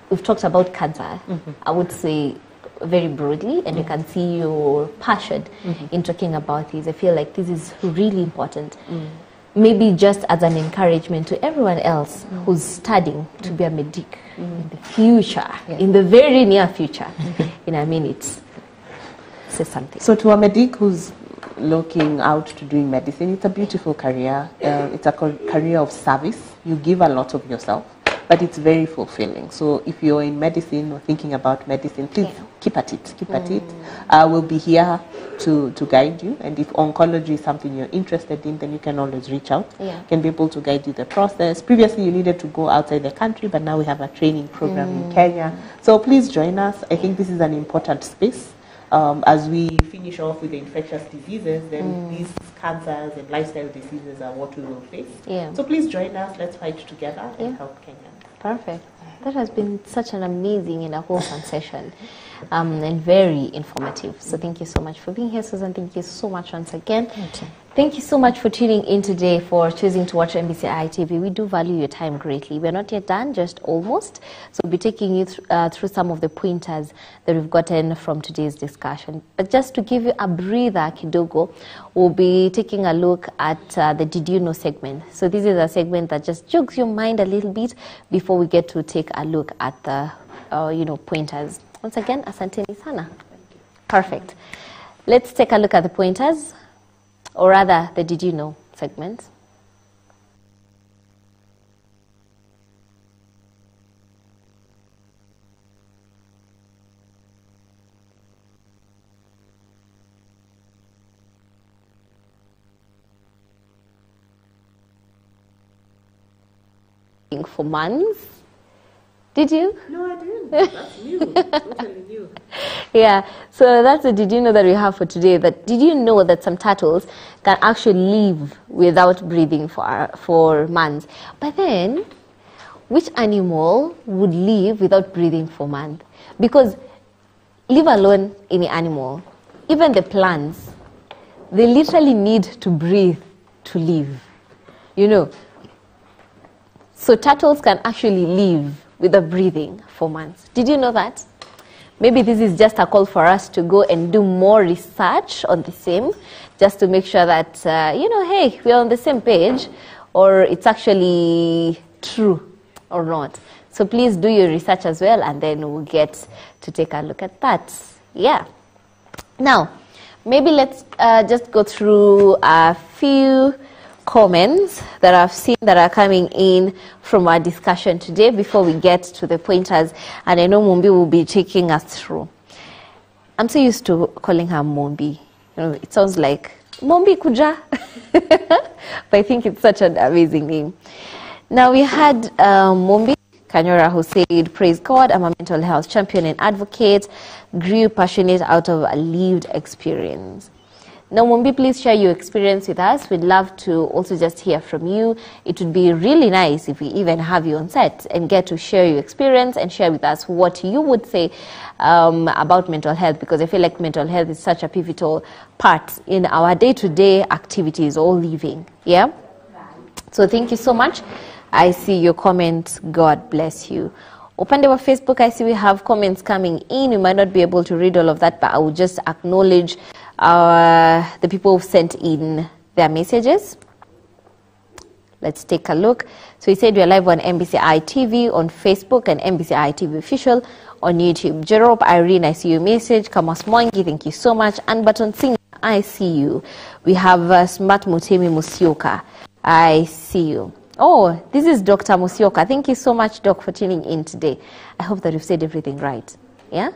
we've talked about cancer, I would say very broadly, and you can see your passion in talking about this. I feel like this is really important. Maybe just as an encouragement to everyone else who's studying to be a medic in the future, in the very near future, in a minute. Say something. So to a medic who's looking out to doing medicine, it's a beautiful career. It's a career of service. You give a lot of yourself, but it's very fulfilling. So if you're in medicine or thinking about medicine, please keep at it. Keep at it. We'll be here to guide you. And if oncology is something you're interested in, then you can always reach out. Can be able to guide you the process. Previously, you needed to go outside the country, but now we have a training program in Kenya. So please join us. I think this is an important space. As we finish off with the infectious diseases, then these cancers and lifestyle diseases are what we will face. So please join us. Let's fight together and help Kenya. Perfect. That has been such an amazing and a wholesome session, and very informative. So thank you so much for being here, Susan. Thank you so much once again. Thank you so much for tuning in today, for choosing to watch MBCI TV. We do value your time greatly. We're not yet done, just almost. So we'll be taking you through some of the pointers that we've gotten from today's discussion. But just to give you a breather, kidogo, we'll be taking a look at the Did You Know segment. So this is a segment that just jogs your mind a little bit before we get to take a look at the pointers. Once again, asanteni sana. Perfect. Let's take a look at the pointers. Or rather, the Did You Know segment. For months. Did you? No, I didn't. That's new. Totally new. Yeah, so that's the Did You Know that we have for today. But did you know that some turtles can actually live without breathing for months? But then, which animal would live without breathing for months? Because, leave alone any animal, even the plants, they literally need to breathe to live. You know. So turtles can actually live without breathing for months. Did you know that? Maybe this is just a call for us to go and do more research on the same, just to make sure that, hey, we're on the same page, or it's actually true or not. So please do your research as well, and then we'll get to take a look at that. Yeah. Now, maybe let's just go through a few comments that I've seen that are coming in from our discussion today before we get to the pointers, and I know Mumbi will be taking us through. I'm so used to calling her Mumbi. It sounds like Mumbi Kuja, but I think it's such an amazing name. Now we had Mumbi Kanyora who said, "Praise God, I'm a mental health champion and advocate, grew passionate out of a lived experience." Now, Mumbi, please share your experience with us. We'd love to also just hear from you. It would be really nice if we even have you on set and get to share your experience and share with us what you would say about mental health, because I feel like mental health is such a pivotal part in our day-to-day activities, all living. Yeah? So thank you so much. I see your comments. God bless you. Upande wa Facebook, I see we have comments coming in. We might not be able to read all of that, but I will just acknowledge the people who've sent in their messages. Let's take a look. So he said we're live on MBCI TV on Facebook and MBCI TV official on YouTube. Jerop Irene, I see your message. Kamas Mwangi, thank you so much. And Baton Singh, I see you. We have Smart Mutemi Musioka. I see you. Oh, this is Dr. Musioka. Thank you so much, Doc, for tuning in today. I hope that you've said everything right. Yeah?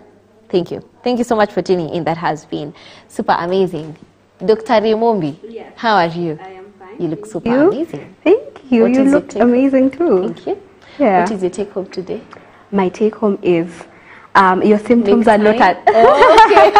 Thank you. Thank you so much for tuning in. That has been super amazing. Dr. Remombi, yes. How are you? I am fine. You look super amazing. Thank you. You look amazing too. Thank you. Yeah. What is your take home today? My take home is your symptoms are not at okay.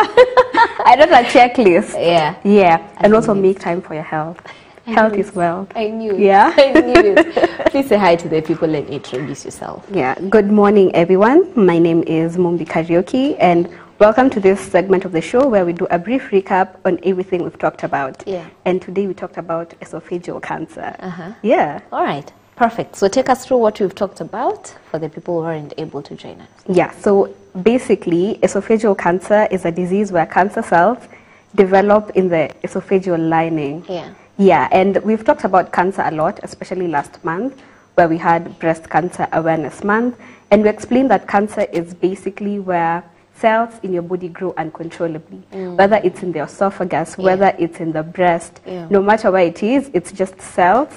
I don't a checklist. Yeah. Yeah. And also make time for your health. Health is wealth. I knew it. Yeah. I knew it. Please say hi to the people and introduce yourself. Yeah. Good morning, everyone. My name is Mumbi Karaoke, and Welcome to this segment of the show where we do a brief recap on everything we've talked about. Yeah. And today we talked about esophageal cancer. Uh-huh. Yeah. All right. Perfect. So take us through what we've talked about for the people who aren't able to join us. Yeah. So basically, esophageal cancer is a disease where cancer cells develop in the esophageal lining. Yeah. Yeah. And we've talked about cancer a lot, especially last month, where we had Breast Cancer Awareness Month. And we explained that cancer is basically where cells in your body grow uncontrollably, whether it's in the esophagus, whether it's in the breast, no matter where it is, it's just cells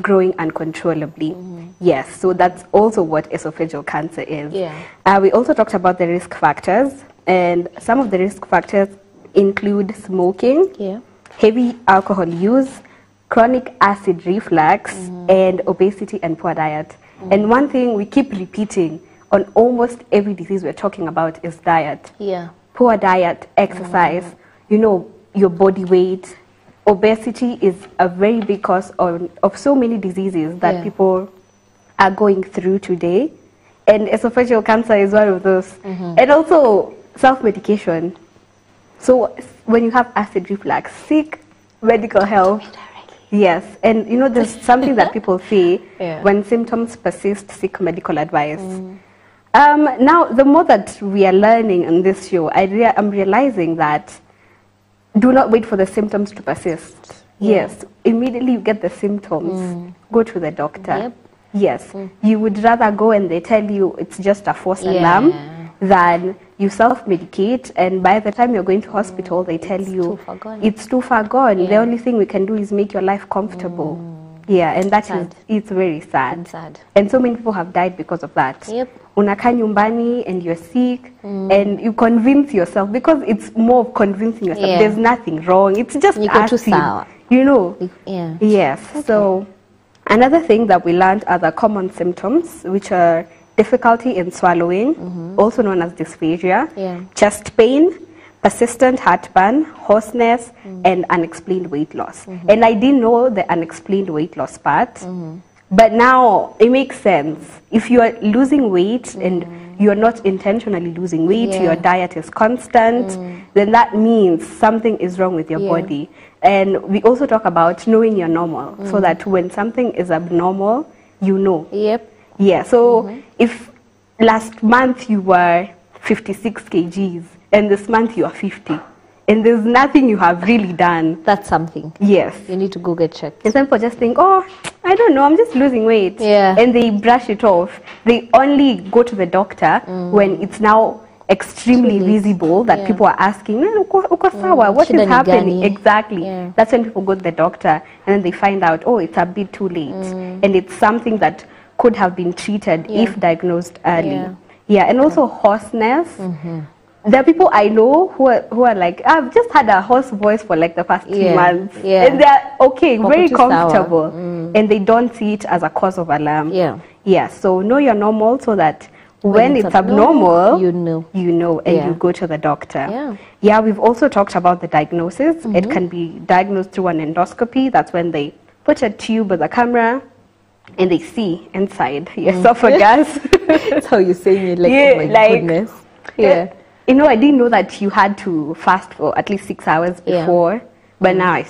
growing uncontrollably. Yes, so that's also what esophageal cancer is. We also talked about the risk factors, and some of the risk factors include smoking, heavy alcohol use, chronic acid reflux, and obesity and poor diet. And one thing we keep repeating on almost every disease we're talking about is diet. Yeah. Poor diet, exercise, you know, your body weight. Obesity is a very big cause of so many diseases that people are going through today. And esophageal cancer is one of those. And also self-medication. So when you have acid reflux, seek medical help. Yes, and you know, there's something that people say, when symptoms persist, seek medical advice. Now, the more that we are learning on this show, I'm realizing that do not wait for the symptoms to persist. Yes, immediately you get the symptoms, go to the doctor. Yes, you would rather go and they tell you it's just a false alarm than you self-medicate, and by the time you're going to hospital, they tell you it's too far gone. The only thing we can do is make your life comfortable. Yeah, and that is, it's very sad. And so many people have died because of that. Unakaa nyumbani and you're sick, and you convince yourself, because it's more of convincing yourself. There's nothing wrong. It's just acid, you know. Yes. So another thing that we learned are the common symptoms, which are difficulty in swallowing, also known as dysphagia, chest pain, persistent heartburn, hoarseness, and unexplained weight loss. And I didn't know the unexplained weight loss part, but now it makes sense. If you are losing weight and you are not intentionally losing weight, your diet is constant, then that means something is wrong with your body. And we also talk about knowing you're normal, so that when something is abnormal, you know. Yeah, so if last month you were 56 kgs and this month you are 50, and there's nothing you have really done, that's something. Yes. You need to go get checked. And some people just think, oh, I don't know, I'm just losing weight. And they brush it off. They only go to the doctor when it's now extremely visible that people are asking, uko sawa, what is happening? Exactly. That's when people go to the doctor, and then they find out, oh, it's a bit too late. And it's something that could have been treated if diagnosed early. And also hoarseness. There are people I know who are like, I've just had a hoarse voice for like the past 2 months. And they're okay, very comfortable. And they don't see it as a cause of alarm. So know you're normal, so that when it's abnormal, you know, and you go to the doctor. We've also talked about the diagnosis. It can be diagnosed through an endoscopy. That's when they put a tube with a camera and they see inside your esophagus. That's how you're saying it, like, oh my goodness. You know, I didn't know that you had to fast for at least 6 hours before, but now I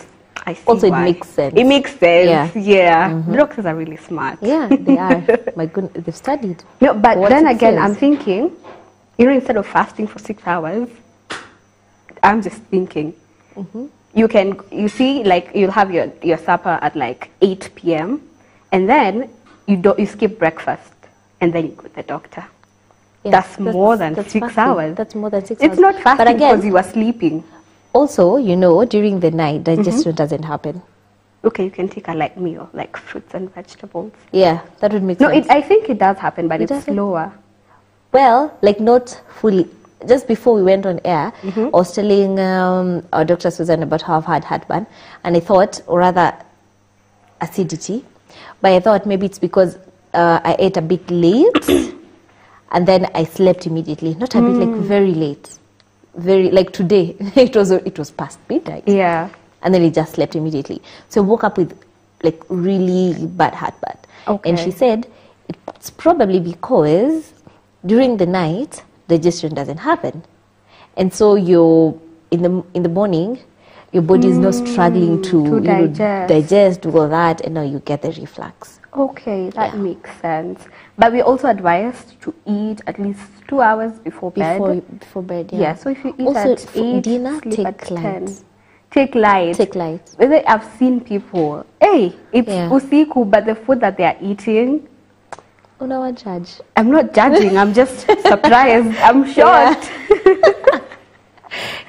see also why. It makes sense. It makes sense, The doctors are really smart. They are. My goodness, they've studied. No, but then again, I'm thinking, you know, instead of fasting for 6 hours, I'm just thinking, you see, like, you'll have your supper at like 8 p.m. and then you skip breakfast, and then you go to the doctor. That's more than 6 hours. That's more than 6 hours. It's not fasting because you are sleeping. Also, you know, during the night, digestion doesn't happen. Okay, you can take a light meal, like fruits and vegetables. Yeah, that would make sense. No, I think it does happen, but it's slower. Well, like not fully. Just before we went on air, I was telling our Dr. Susan about how I've had heartburn, and I thought, or rather acidity, but I thought maybe it's because I ate a bit late. And then I slept immediately. Not a bit, like very late. Very, like today. It was past midnight. And then I just slept immediately. So I woke up with like really bad heartburn. And she said, it's probably because during the night, digestion doesn't happen. And so in the morning, your body is not struggling to digest, do all that, and now you get the reflux. Okay, that makes sense. But we also advised to eat at least 2 hours before bed. Before bed, yeah. Yeah, so if you eat also, at 8, dinner, sleep take at 10. light. Take light. Take light. I've seen people, it's usiku, but the food that they are eating, no judge. I'm not judging, I'm just surprised. I'm shocked.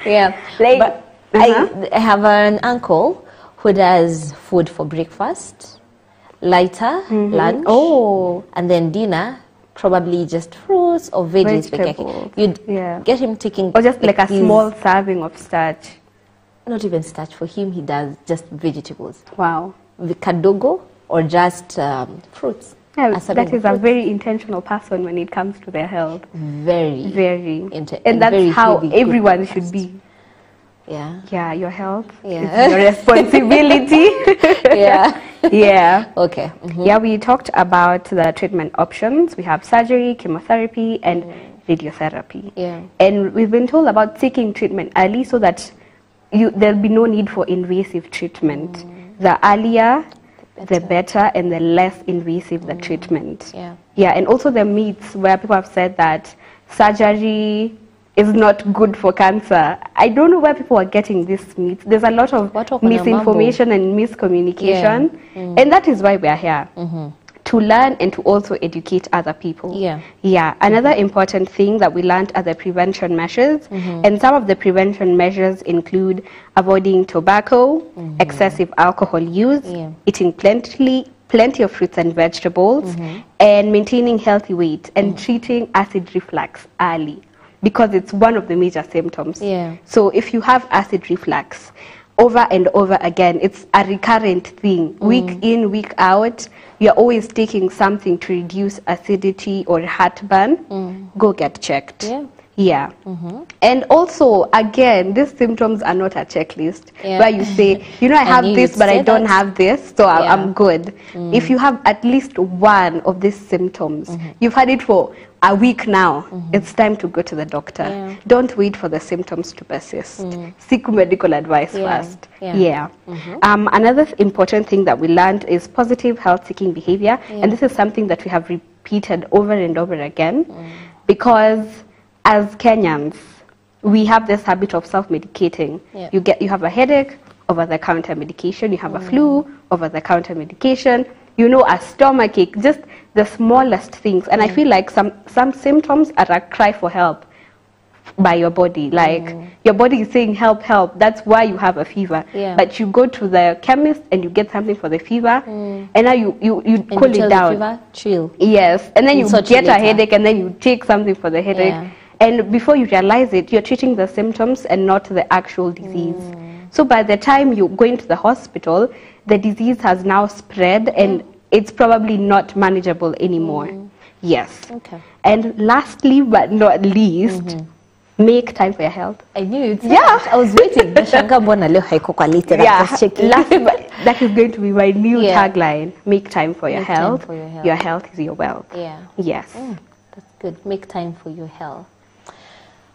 Yeah. But I have an uncle who does food for breakfast, lighter, lunch, and then dinner, probably just fruits or veggies. You'd get him taking... Or just like a small serving of starch. Not even starch. For him, he does just vegetables. Wow. The kadogo or just fruits. Yeah, that is a very intentional person when it comes to their health. Very. And that's how everyone should be. Yeah. Yeah, your health is your responsibility. Yeah. Okay. Yeah, we talked about the treatment options. We have surgery, chemotherapy, and radiotherapy. Yeah. And we've been told about seeking treatment early so that there'll be no need for invasive treatment. The earlier, the better, and the less invasive the treatment. Yeah, and also the myths where people have said that surgery is not good for cancer. I don't know where people are getting this myth. There's a lot of misinformation and miscommunication, and that is why we are here. To learn and to also educate other people. Another important thing that we learned are the prevention measures, and some of the prevention measures include avoiding tobacco, excessive alcohol use, eating plenty of fruits and vegetables, and maintaining healthy weight, and treating acid reflux early, because it's one of the major symptoms. So if you have acid reflux over and over again, it's a recurrent thing, week in, week out, you're always taking something to reduce acidity or heartburn, go get checked. And also, again, these symptoms are not a checklist where you say, I have this, but I don't have this, so I'm good. If you have at least one of these symptoms, you've had it for a week now, it's time to go to the doctor. Don't wait for the symptoms to persist. Seek medical advice first. Another important thing that we learned is positive health-seeking behavior, and this is something that we have repeated over and over again, because as Kenyans, we have this habit of self-medicating. You have a headache, over-the-counter medication. You have a flu, over-the-counter medication. A stomachache, just the smallest things. And I feel like some symptoms are a cry for help by your body. Like your body is saying, help, help. That's why you have a fever. But you go to the chemist and you get something for the fever, and now you cool it down. Fever, chill. Yes, and then you get a headache, and then you take something for the headache. And before you realize it, you're treating the symptoms and not the actual disease. So by the time you go into the hospital, the disease has now spread, and it's probably not manageable anymore. Yes. Okay. And lastly but not least, make time for your health. I knew it. I was waiting. That is going to be my new tagline. Make time for your health. Your health is your wealth. Yes. That's good. Make time for your health.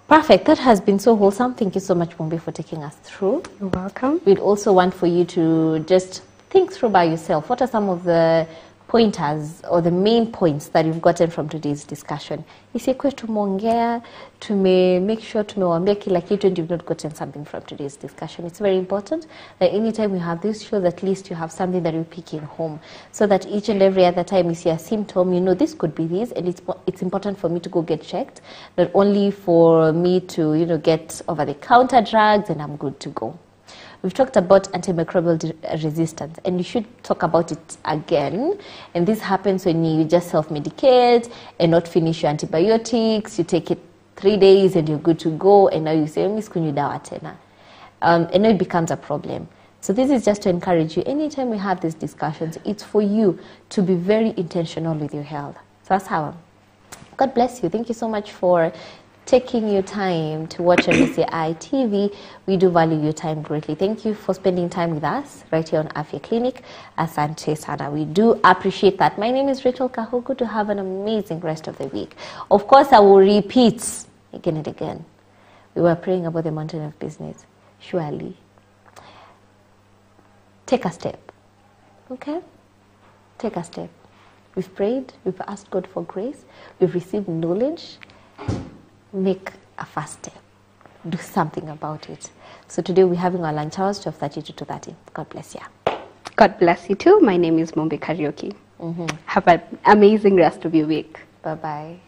Perfect. That has been so wholesome. Thank you so much, Mumbi, for taking us through. You're welcome. We'd also want for you to just think through by yourself. What are some of the pointers or the main points that you've gotten from today's discussion? Isikwe tumeongea, make sure tumewambia kila kitu and you've not gotten something from today's discussion. It's very important that anytime you have these shows, at least you have something that you pick in home, so that each and every other time you see a symptom, this could be this, and it's important for me to go get checked, not only for me to, get over-the-counter drugs and I'm good to go. We've talked about antimicrobial resistance, and you should talk about it again. And this happens when you just self-medicate and not finish your antibiotics. You take it 3 days and you're good to go, and now you say, Miss Kunyu dawa tena. And now it becomes a problem. So this is just to encourage you. Anytime we have these discussions, it's for you to be very intentional with your health. So that's how. God bless you. Thank you so much for taking your time to watch MBCI TV. We do value your time greatly. Thank you for spending time with us right here on Afya Clinic. Asante sana. We do appreciate that. My name is Rachel Kahugu. To have an amazing rest of the week. Of course, I will repeat again and again. We were praying about the mountain of business. Surely, take a step. Okay? Take a step. We've prayed, we've asked God for grace, we've received knowledge. Make a first step. Do something about it. So today we're having our lunch hours, 12:30 to 2:30. God bless you. God bless you too. My name is Mombe Karaoke. Have an amazing rest of your week. Bye-bye.